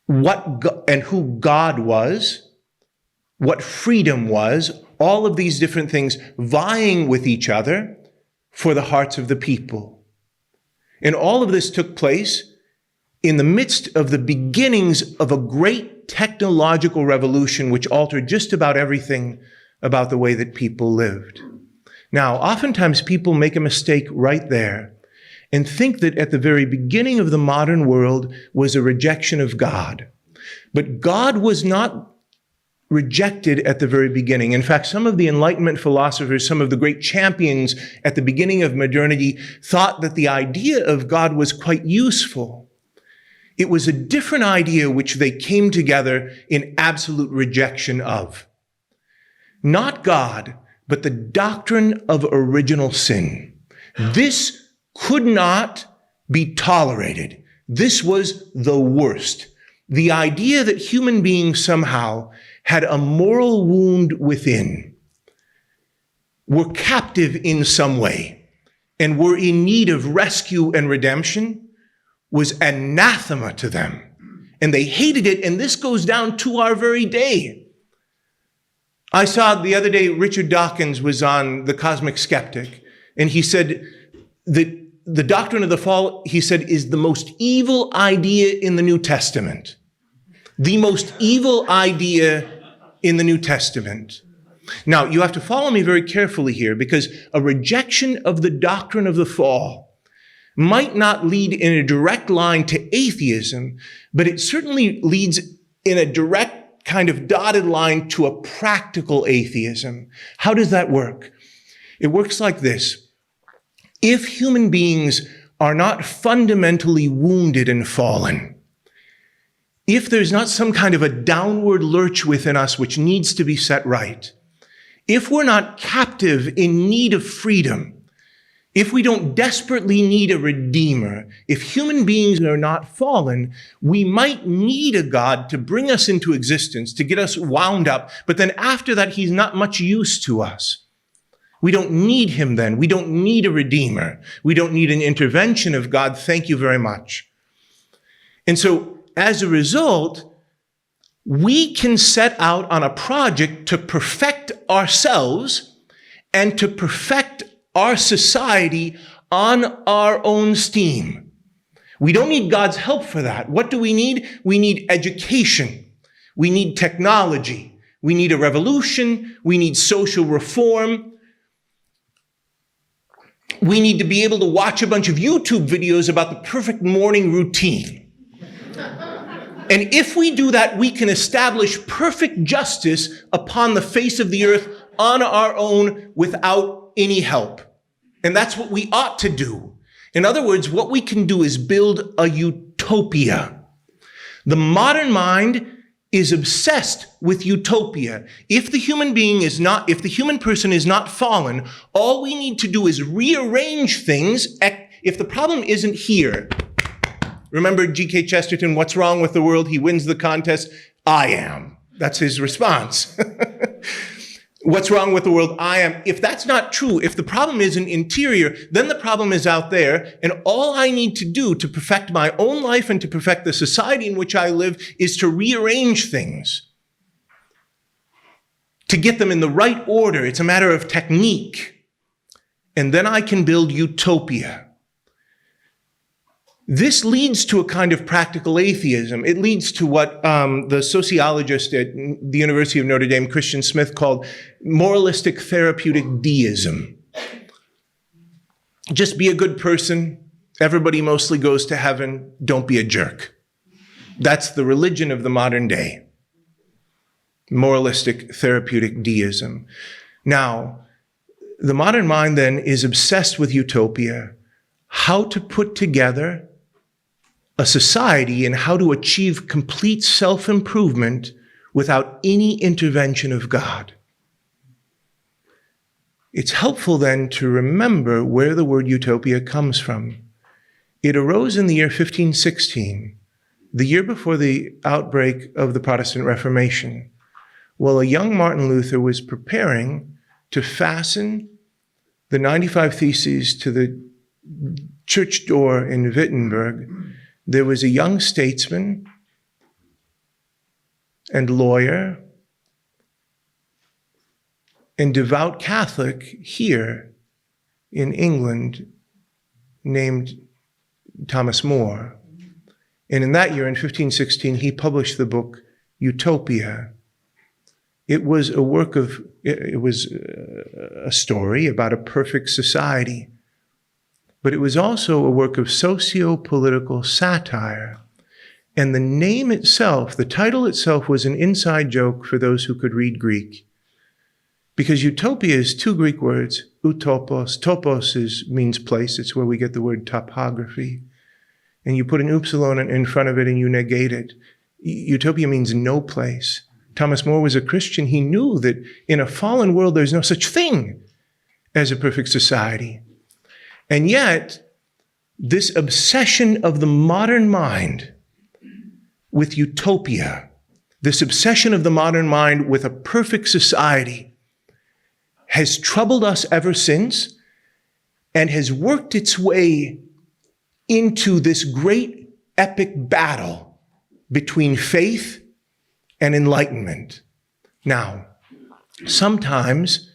and who God was, what freedom was, all of these different things vying with each other for the hearts of the people. And all of this took place in the midst of the beginnings of a great technological revolution which altered just about everything about the way that people lived. Now, oftentimes people make a mistake right there and think that at the very beginning of the modern world was a rejection of God. But God was not rejected at the very beginning. In fact, some of the Enlightenment philosophers, some of the great champions at the beginning of modernity, thought that the idea of God was quite useful. It was a different idea which they came together in absolute rejection of. Not God, but the doctrine of original sin. This could not be tolerated. This was the worst. The idea that human beings somehow had a moral wound within, were captive in some way, and were in need of rescue and redemption was anathema to them. And they hated it, and this goes down to our very day. I saw the other day, Richard Dawkins was on The Cosmic Skeptic, and he said that the doctrine of the fall, he said, is the most evil idea in the New Testament. The most evil idea in the New Testament. Now, you have to follow me very carefully here, because a rejection of the doctrine of the fall might not lead in a direct line to atheism, but it certainly leads in a direct kind of dotted line to a practical atheism. How does that work? It works like this. If human beings are not fundamentally wounded and fallen, if there's not some kind of a downward lurch within us which needs to be set right, if we're not captive in need of freedom, if we don't desperately need a redeemer, if human beings are not fallen, we might need a God to bring us into existence, to get us wound up, but then after that, he's not much use to us. We don't need him then. We don't need a redeemer. We don't need an intervention of God. Thank you very much. And so, as a result, we can set out on a project to perfect ourselves and to perfect our society on our own steam. We don't need God's help for that. What do we need? We need education. We need technology. We need a revolution. We need social reform. We need to be able to watch a bunch of YouTube videos about the perfect morning routine. And if we do that, we can establish perfect justice upon the face of the earth on our own without any help. And that's what we ought to do. In other words, what we can do is build a utopia. The modern mind is obsessed with utopia. If the human person is not fallen, all we need to do is rearrange things. If the problem isn't here, remember G.K. Chesterton, what's wrong with the world? He wins the contest. I am. That's his response. What's wrong with the world? I am. If that's not true, if the problem isn't interior, then the problem is out there. And all I need to do to perfect my own life and to perfect the society in which I live is to rearrange things, to get them in the right order. It's a matter of technique. And then I can build utopia. This leads to a kind of practical atheism. It leads to what the sociologist at the University of Notre Dame, Christian Smith, called moralistic therapeutic deism. Just be a good person. Everybody mostly goes to heaven. Don't be a jerk. That's the religion of the modern day. Moralistic therapeutic deism. Now, the modern mind then is obsessed with utopia, how to put together a society and how to achieve complete self-improvement without any intervention of God. It's helpful then to remember where the word utopia comes from. It arose in the year 1516, the year before the outbreak of the Protestant Reformation, while a young Martin Luther was preparing to fasten the 95 Theses to the church door in Wittenberg. There was a young statesman and lawyer and devout Catholic here in England named Thomas More. And in that year, in 1516, he published the book Utopia. It was a story about a perfect society. But it was also a work of socio-political satire. And the name itself, the title itself, was an inside joke for those who could read Greek. Because utopia is two Greek words, utopos. Topos means place. It's where we get the word topography. And you put an upsilon in front of it and you negate it. Utopia means no place. Thomas More was a Christian. He knew that in a fallen world, there's no such thing as a perfect society. And yet, this obsession of the modern mind with utopia, this obsession of the modern mind with a perfect society, has troubled us ever since and has worked its way into this great epic battle between faith and enlightenment. Now, sometimes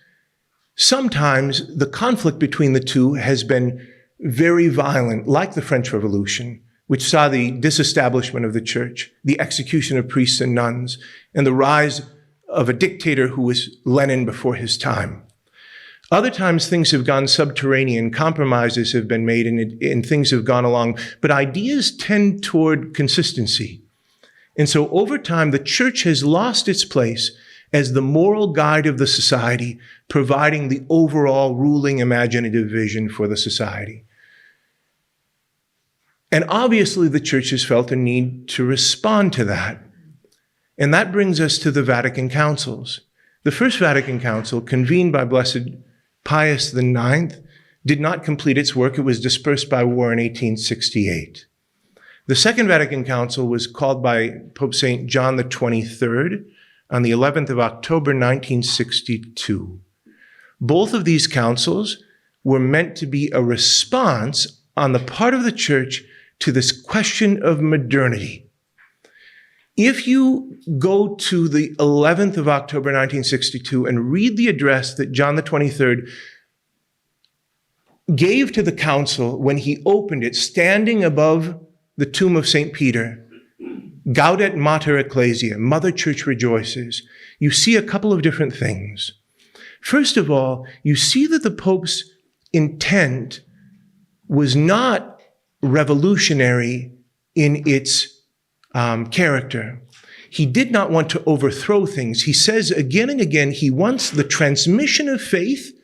the conflict between the two has been very violent, like the French Revolution, which saw the disestablishment of the church, the execution of priests and nuns, and the rise of a dictator who was Lenin before his time. Other times things have gone subterranean, compromises have been made, and things have gone along, but ideas tend toward consistency. And so over time, the church has lost its place as the moral guide of the society, providing the overall ruling imaginative vision for the society. And obviously, the church has felt a need to respond to that. And that brings us to the Vatican Councils. The First Vatican Council, convened by Blessed Pius IX, did not complete its work. It was dispersed by war in 1868. The Second Vatican Council was called by Pope St. John the 23rd on the 11th of October, 1962. Both of these councils were meant to be a response on the part of the church to this question of modernity. If you go to the 11th of October, 1962, and read the address that John the 23rd gave to the council when he opened it, standing above the tomb of St. Peter, Gaudet Mater Ecclesia, Mother Church rejoices, you see a couple of different things. First of all, you see that the Pope's intent was not revolutionary in its character. He did not want to overthrow things. He says again and again, he wants the transmission of faith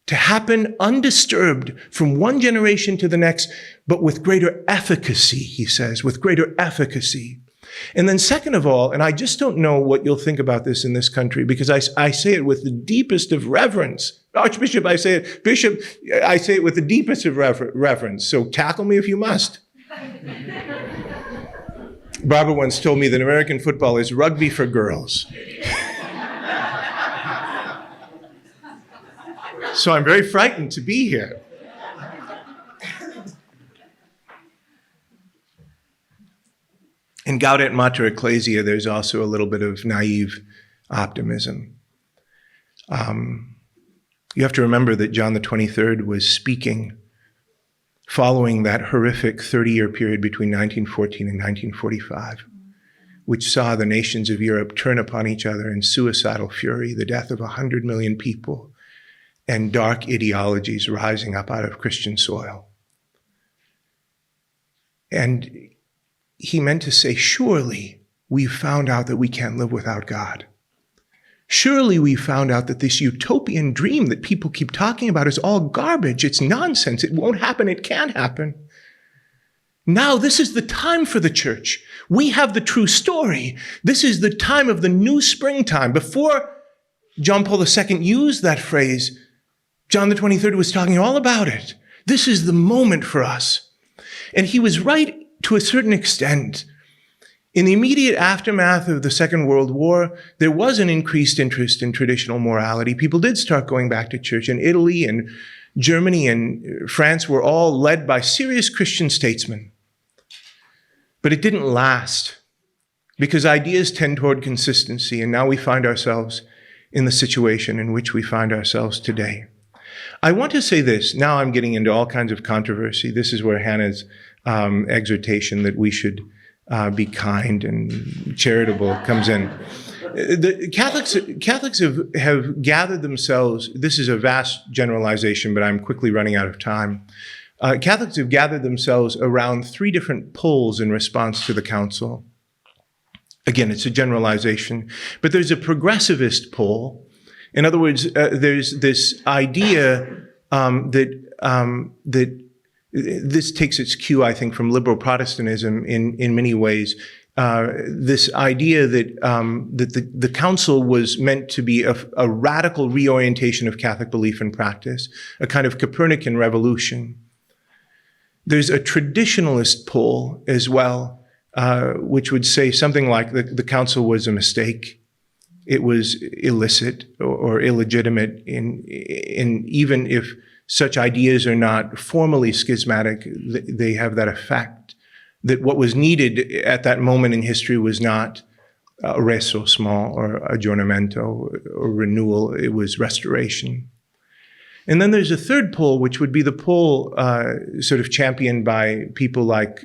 to happen undisturbed from one generation to the next, but with greater efficacy, he says, with greater efficacy. And then second of all, and I just don't know what you'll think about this in this country, because I say it with the deepest of reverence. Archbishop, I say it. Bishop, I say it with the deepest of reverence. So tackle me if you must. Barbara once told me that American football is rugby for girls. So I'm very frightened to be here. In Gaudet Mater Ecclesia, there's also a little bit of naive optimism. You have to remember that John the 23rd was speaking following that horrific 30-year period between 1914 and 1945, which saw the nations of Europe turn upon each other in suicidal fury, the death of 100 million people, and dark ideologies rising up out of Christian soil. And he meant to say, surely we've found out that we can't live without God. Surely we found out that this utopian dream that people keep talking about is all garbage. It's nonsense. It won't happen. It can't happen. Now this is the time for the church. We have the true story. This is the time of the new springtime. Before John Paul II used that phrase, John the 23rd was talking all about it. This is the moment for us. And he was right to a certain extent. In the immediate aftermath of the Second World War, there was an increased interest in traditional morality. People did start going back to church, and Italy and Germany and France were all led by serious Christian statesmen. But it didn't last, because ideas tend toward consistency, and now we find ourselves in the situation in which we find ourselves today. I want to say this. Now I'm getting into all kinds of controversy. This is where Hannah's exhortation that we should be kind and charitable comes in. The Catholics have gathered themselves, this is a vast generalization, but I'm quickly running out of time. Catholics have gathered themselves around three different poles in response to the council. Again, it's a generalization, but there's a progressivist pole. In other words, there's this idea that this takes its cue, I think, from liberal Protestantism in many ways. This idea that the council was meant to be a radical reorientation of Catholic belief and practice, a kind of Copernican revolution. There's a traditionalist pole as well, which would say something like the council was a mistake. It was illicit or illegitimate, in even if such ideas are not formally schismatic, they have that effect, that what was needed at that moment in history was not a ressourcement or aggiornamento or renewal, it was restoration. And then there's a third pole, which would be the pole sort of championed by people like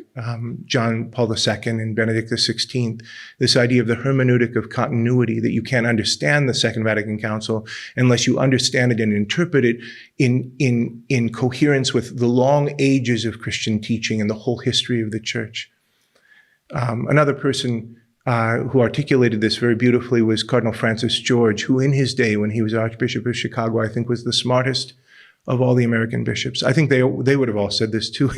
John Paul II and Benedict XVI, this idea of the hermeneutic of continuity, that you can't understand the Second Vatican Council unless you understand it and interpret it in coherence with the long ages of Christian teaching and the whole history of the Church. Another person who articulated this very beautifully was Cardinal Francis George, who in his day, when he was Archbishop of Chicago, I think was the smartest of all the American bishops. I think they would have all said this too.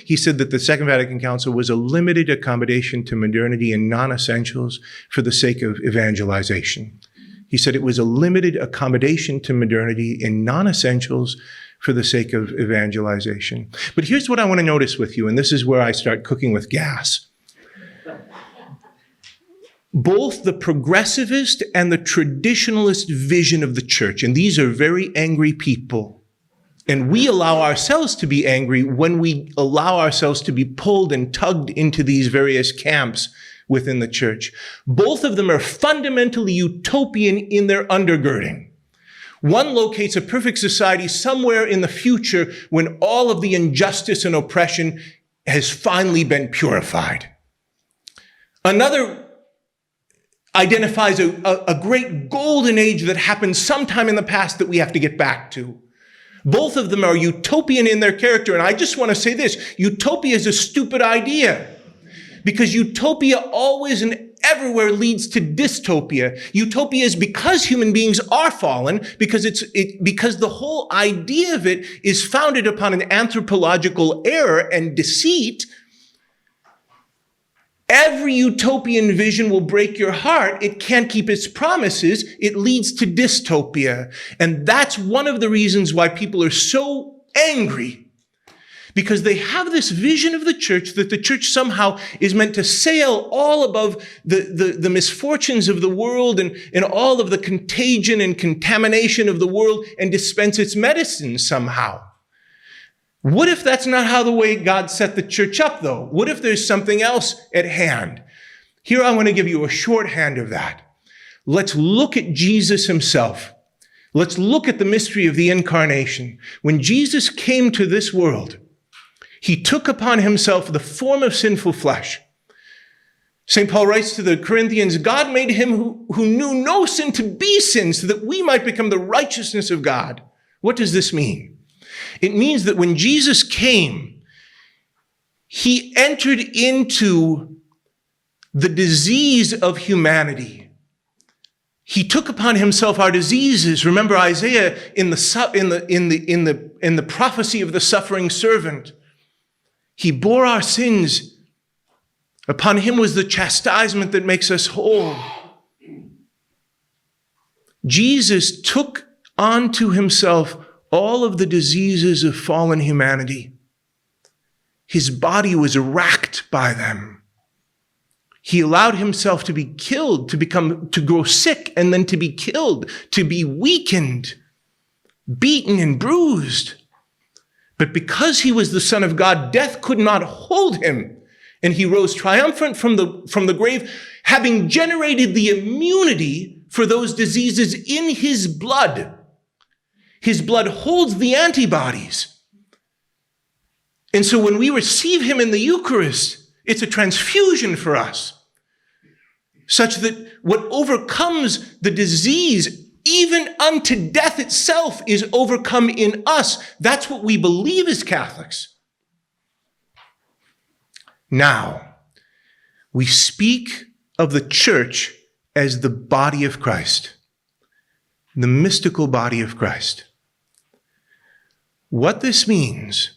He said that the Second Vatican Council was a limited accommodation to modernity and non-essentials for the sake of evangelization. He said it was a limited accommodation to modernity and non-essentials for the sake of evangelization. But here's what I want to notice with you, and this is where I start cooking with gas. Both the progressivist and the traditionalist vision of the church, and these are very angry people, and we allow ourselves to be angry when we allow ourselves to be pulled and tugged into these various camps within the church. Both of them are fundamentally utopian in their undergirding. One locates a perfect society somewhere in the future when all of the injustice and oppression has finally been purified. Another identifies a great golden age that happened sometime in the past that we have to get back to. Both of them are utopian in their character, and I just want to say this: utopia is a stupid idea, because utopia always and everywhere leads to dystopia. Utopia is because human beings are fallen, because because the whole idea of it is founded upon an anthropological error and deceit. Every utopian vision will break your heart. It can't keep its promises. It leads to dystopia. And that's one of the reasons why people are so angry, because they have this vision of the church that the church somehow is meant to sail all above the misfortunes of the world and all of the contagion and contamination of the world and dispense its medicine somehow. What if that's not how the way God set the church up, though? What if there's something else at hand? Here I want to give you a shorthand of that. Let's look at Jesus himself. Let's look at the mystery of the incarnation. When Jesus came to this world, he took upon himself the form of sinful flesh. St. Paul writes to the Corinthians, God made him who knew no sin to be sin so that we might become the righteousness of God. What does this mean? It means that when Jesus came, he entered into the disease of humanity. He took upon himself our diseases. Remember Isaiah in the prophecy of the suffering servant. He bore our sins. Upon him was the chastisement that makes us whole. Jesus took onto himself all of the diseases of fallen humanity. His body was racked by them. He allowed himself to be killed, to grow sick, and then to be killed, to be weakened, beaten and bruised. But because he was the Son of God, death could not hold him. And he rose triumphant from the grave, having generated the immunity for those diseases in his blood. His blood holds the antibodies. And so when we receive him in the Eucharist, it's a transfusion for us, such that what overcomes the disease, even unto death itself, is overcome in us. That's what we believe as Catholics. Now, we speak of the church as the body of Christ, the mystical body of Christ. What this means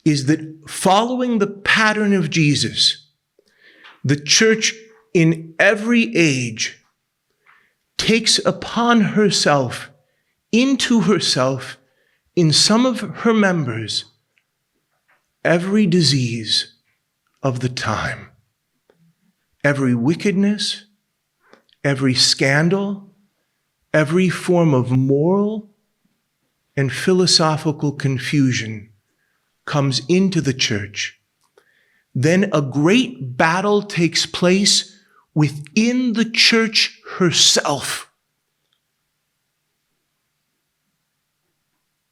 is that following the pattern of Jesus, the church in every age takes upon herself, into herself, in some of her members, every disease of the time, every wickedness, every scandal, every form of moral and philosophical confusion comes into the church. Then a great battle takes place within the church herself.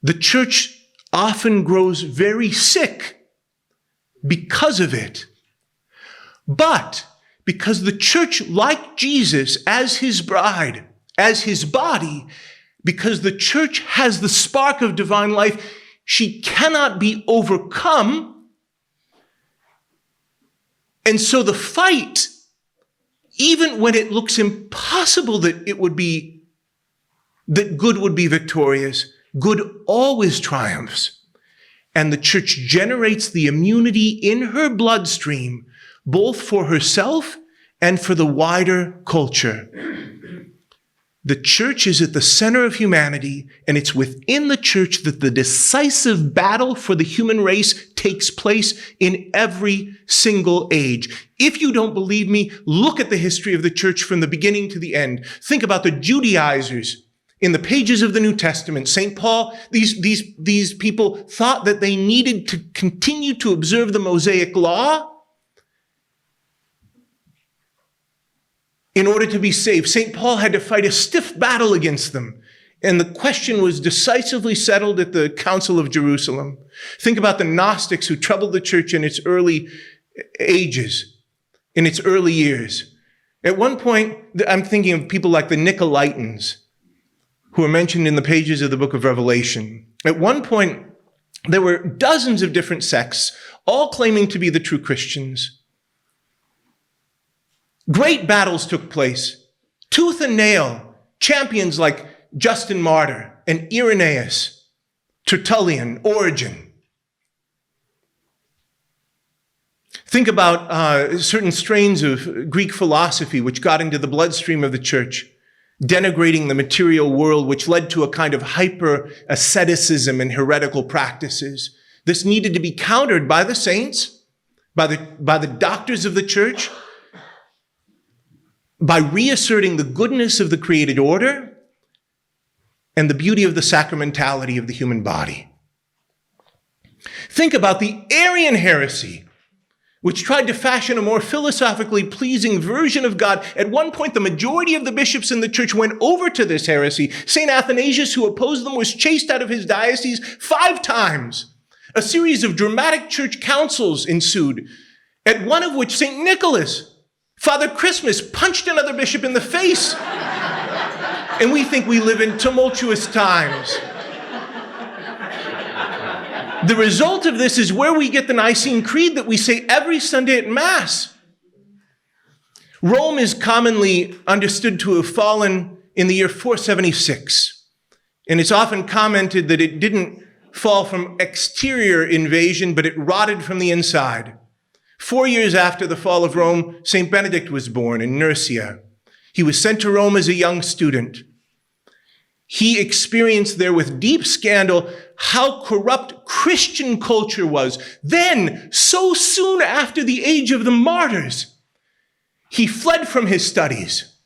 The church often grows very sick because of it. But because the church, like Jesus as his bride, as his body, because the church has the spark of divine life, she cannot be overcome. And so the fight, even when it looks impossible that good would be victorious, good always triumphs. And the church generates the immunity in her bloodstream, both for herself and for the wider culture. The church is at the center of humanity, and it's within the church that the decisive battle for the human race takes place in every single age. If you don't believe me, look at the history of the church from the beginning to the end. Think about the Judaizers in the pages of the New Testament. St. Paul, these people thought that they needed to continue to observe the Mosaic law in order to be saved. St. Paul had to fight a stiff battle against them. And the question was decisively settled at the Council of Jerusalem. Think about the Gnostics who troubled the church in its early ages, in its early years. At one point, I'm thinking of people like the Nicolaitans, who are mentioned in the pages of the book of Revelation. At one point, there were dozens of different sects, all claiming to be the true Christians. Great battles took place. Tooth and nail, champions like Justin Martyr and Irenaeus, Tertullian, Origen. Think about certain strains of Greek philosophy which got into the bloodstream of the church, denigrating the material world, which led to a kind of hyper-asceticism and heretical practices. This needed to be countered by the saints, by the doctors of the church, by reasserting the goodness of the created order and the beauty of the sacramentality of the human body. Think about the Arian heresy, which tried to fashion a more philosophically pleasing version of God. At one point, the majority of the bishops in the church went over to this heresy. St. Athanasius, who opposed them, was chased out of his diocese 5 times. A series of dramatic church councils ensued, at one of which St. Nicholas, Father Christmas, punched another bishop in the face. And we think we live in tumultuous times. The result of this is where we get the Nicene Creed that we say every Sunday at Mass. Rome is commonly understood to have fallen in the year 476. And it's often commented that it didn't fall from exterior invasion, but it rotted from the inside. 4 years after the fall of Rome, St. Benedict was born in Nursia. He was sent to Rome as a young student. He experienced there with deep scandal how corrupt Christian culture was. Then, so soon after the age of the martyrs, he fled from his studies.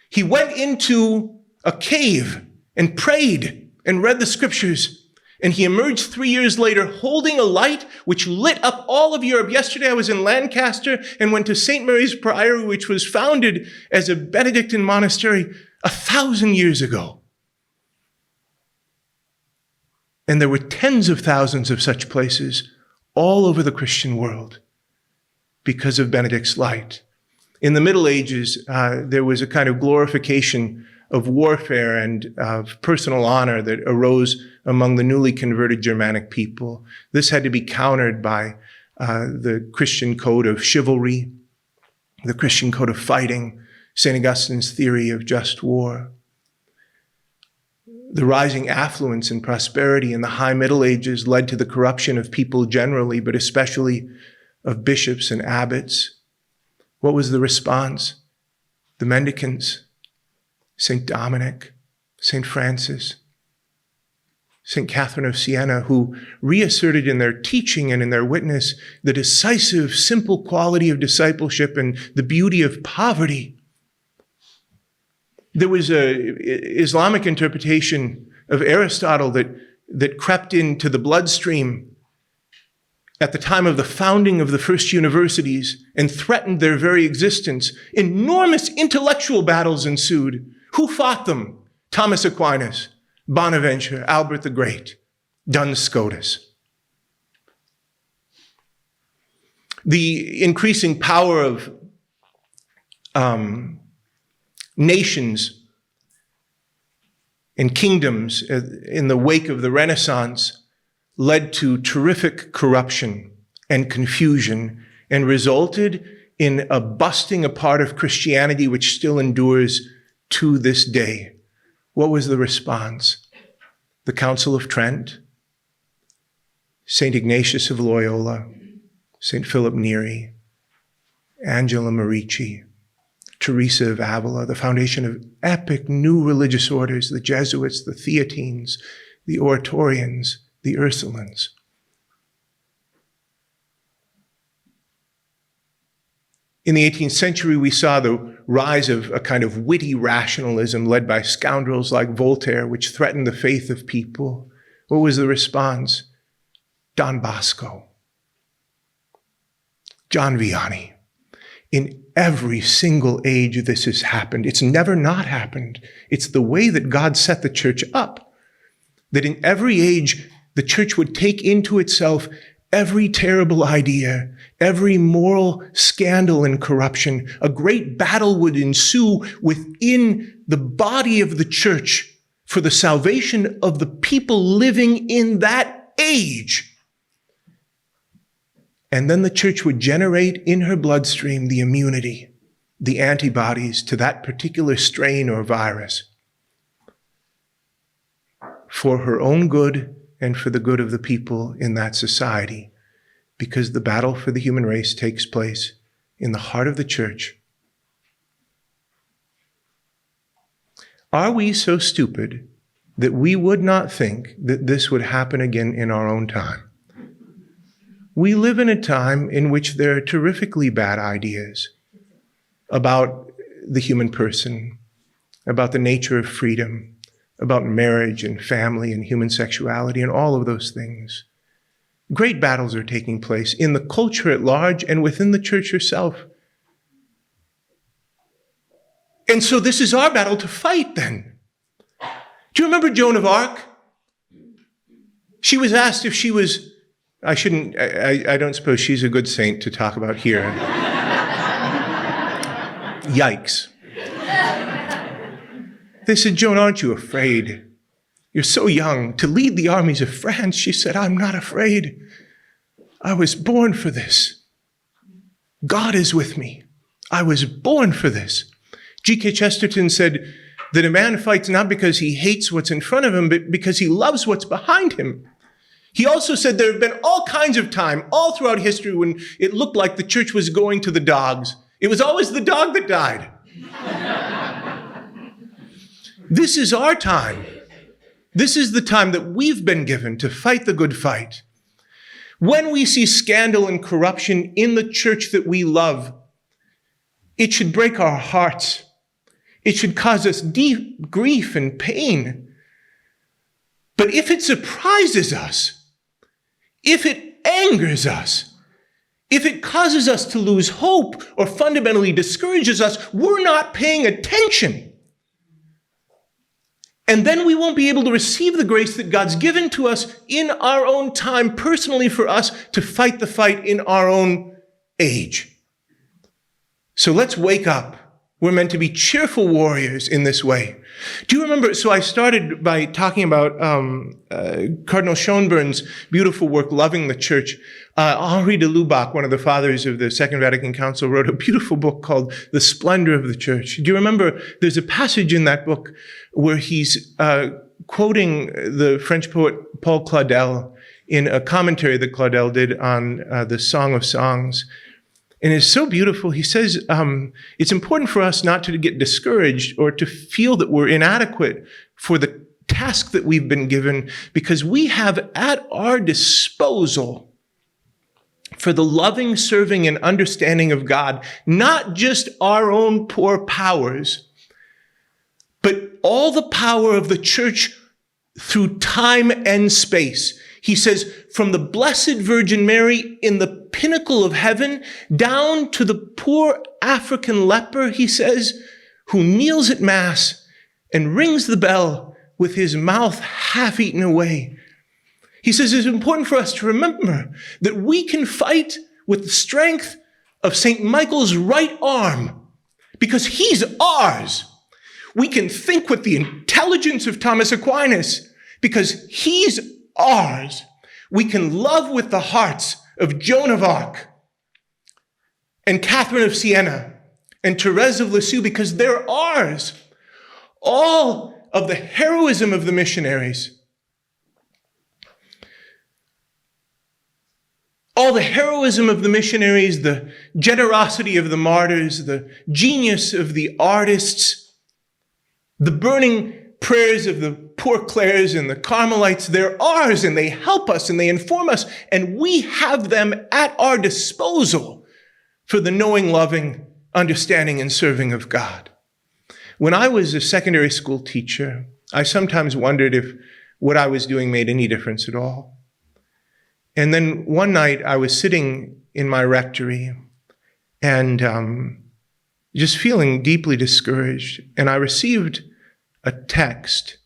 He went into a cave and prayed and read the scriptures. And he emerged 3 years later holding a light which lit up all of Europe. Yesterday I was in Lancaster and went to St. Mary's Priory, which was founded as a Benedictine monastery 1,000 years ago. And there were tens of thousands of such places all over the Christian world because of Benedict's light. In the Middle Ages, there was a kind of glorification of warfare and of personal honor that arose among the newly converted Germanic people. This had to be countered by the Christian code of chivalry, the Christian code of fighting, St. Augustine's theory of just war. The rising affluence and prosperity in the High Middle Ages led to the corruption of people generally, but especially of bishops and abbots. What was the response? The mendicants, St. Dominic, St. Francis, St. Catherine of Siena, who reasserted in their teaching and in their witness the decisive, simple quality of discipleship and the beauty of poverty. There was an Islamic interpretation of Aristotle that crept into the bloodstream at the time of the founding of the first universities and threatened their very existence. Enormous intellectual battles ensued. Who fought them? Thomas Aquinas, Bonaventure, Albert the Great, Duns Scotus. The increasing power of nations and kingdoms in the wake of the Renaissance led to terrific corruption and confusion and resulted in a busting apart of Christianity, which still endures to this day. What was the response? The Council of Trent, St. Ignatius of Loyola, St. Philip Neri, Angela Merici, Teresa of Avila, the foundation of epic new religious orders, the Jesuits, the Theatines, the Oratorians, the Ursulines. In the 18th century, we saw the rise of a kind of witty rationalism led by scoundrels like Voltaire, which threatened the faith of people. What was the response? Don Bosco, John Vianney. In every single age, this has happened. It's never not happened. It's the way that God set the church up, that in every age, the church would take into itself every terrible idea, every moral scandal and corruption. A great battle would ensue within the body of the church for the salvation of the people living in that age. And then the church would generate in her bloodstream the immunity, the antibodies to that particular strain or virus for her own good and for the good of the people in that society, because the battle for the human race takes place in the heart of the church. Are we so stupid that we would not think that this would happen again in our own time? We live in a time in which there are terrifically bad ideas about the human person, about the nature of freedom, about marriage and family and human sexuality and all of those things. Great battles are taking place in the culture at large and within the church herself. And so this is our battle to fight then. Do you remember Joan of Arc? She was asked if she was, I don't suppose she's a good saint to talk about here. Yikes. They said, Joan, aren't you afraid? You're so young to lead the armies of France. She said, I'm not afraid. I was born for this. God is with me. I was born for this. G.K. Chesterton said that a man fights not because he hates what's in front of him, but because he loves what's behind him. He also said there have been all kinds of time, all throughout history, when it looked like the church was going to the dogs. It was always the dog that died. This is our time. This is the time that we've been given to fight the good fight. When we see scandal and corruption in the church that we love, it should break our hearts. It should cause us deep grief and pain. But if it surprises us, if it angers us, if it causes us to lose hope or fundamentally discourages us, we're not paying attention. And then we won't be able to receive the grace that God's given to us in our own time, personally for us to fight the fight in our own age. So let's wake up. We're meant to be cheerful warriors in this way. Do you remember? So I started by talking about Cardinal Schönborn's beautiful work, Loving the Church. Henri de Lubac, one of the fathers of the Second Vatican Council, wrote a beautiful book called The Splendor of the Church. Do you remember? There's a passage in that book where he's quoting the French poet Paul Claudel in a commentary that Claudel did on the Song of Songs. And it's so beautiful. He says, it's important for us not to get discouraged or to feel that we're inadequate for the task that we've been given, because we have at our disposal for the loving, serving, and understanding of God, not just our own poor powers, but all the power of the church through time and space. He says, from the Blessed Virgin Mary in the pinnacle of heaven, down to the poor African leper, he says, who kneels at Mass and rings the bell with his mouth half eaten away. He says it's important for us to remember that we can fight with the strength of St. Michael's right arm because he's ours. We can think with the intelligence of Thomas Aquinas because he's ours. We can love with the hearts of Joan of Arc and Catherine of Siena and Therese of Lisieux because they're ours. All of the heroism of the missionaries, the generosity of the martyrs, the genius of the artists, the burning prayers of the poor Clares and the Carmelites, they're ours, and they help us and they inform us, and we have them at our disposal for the knowing, loving, understanding, and serving of God. When I was a secondary school teacher, I sometimes wondered if what I was doing made any difference at all. And then one night I was sitting in my rectory and just feeling deeply discouraged. And I received a text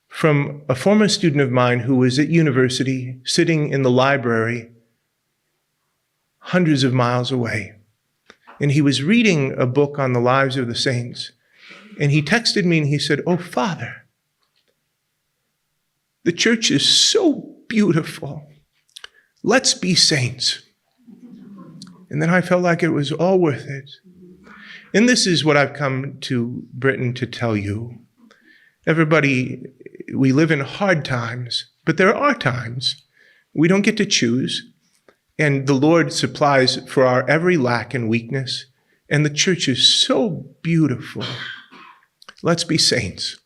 from a former student of mine who was at university, sitting in the library hundreds of miles away. And he was reading a book on the lives of the saints. And he texted me and he said, "Oh, Father, the church is so beautiful. Let's be saints." And then I felt like it was all worth it. And this is what I've come to Britain to tell you. Everybody, we live in hard times, but there are times. We don't get to choose. And the Lord supplies for our every lack and weakness. And the church is so beautiful. Let's be saints.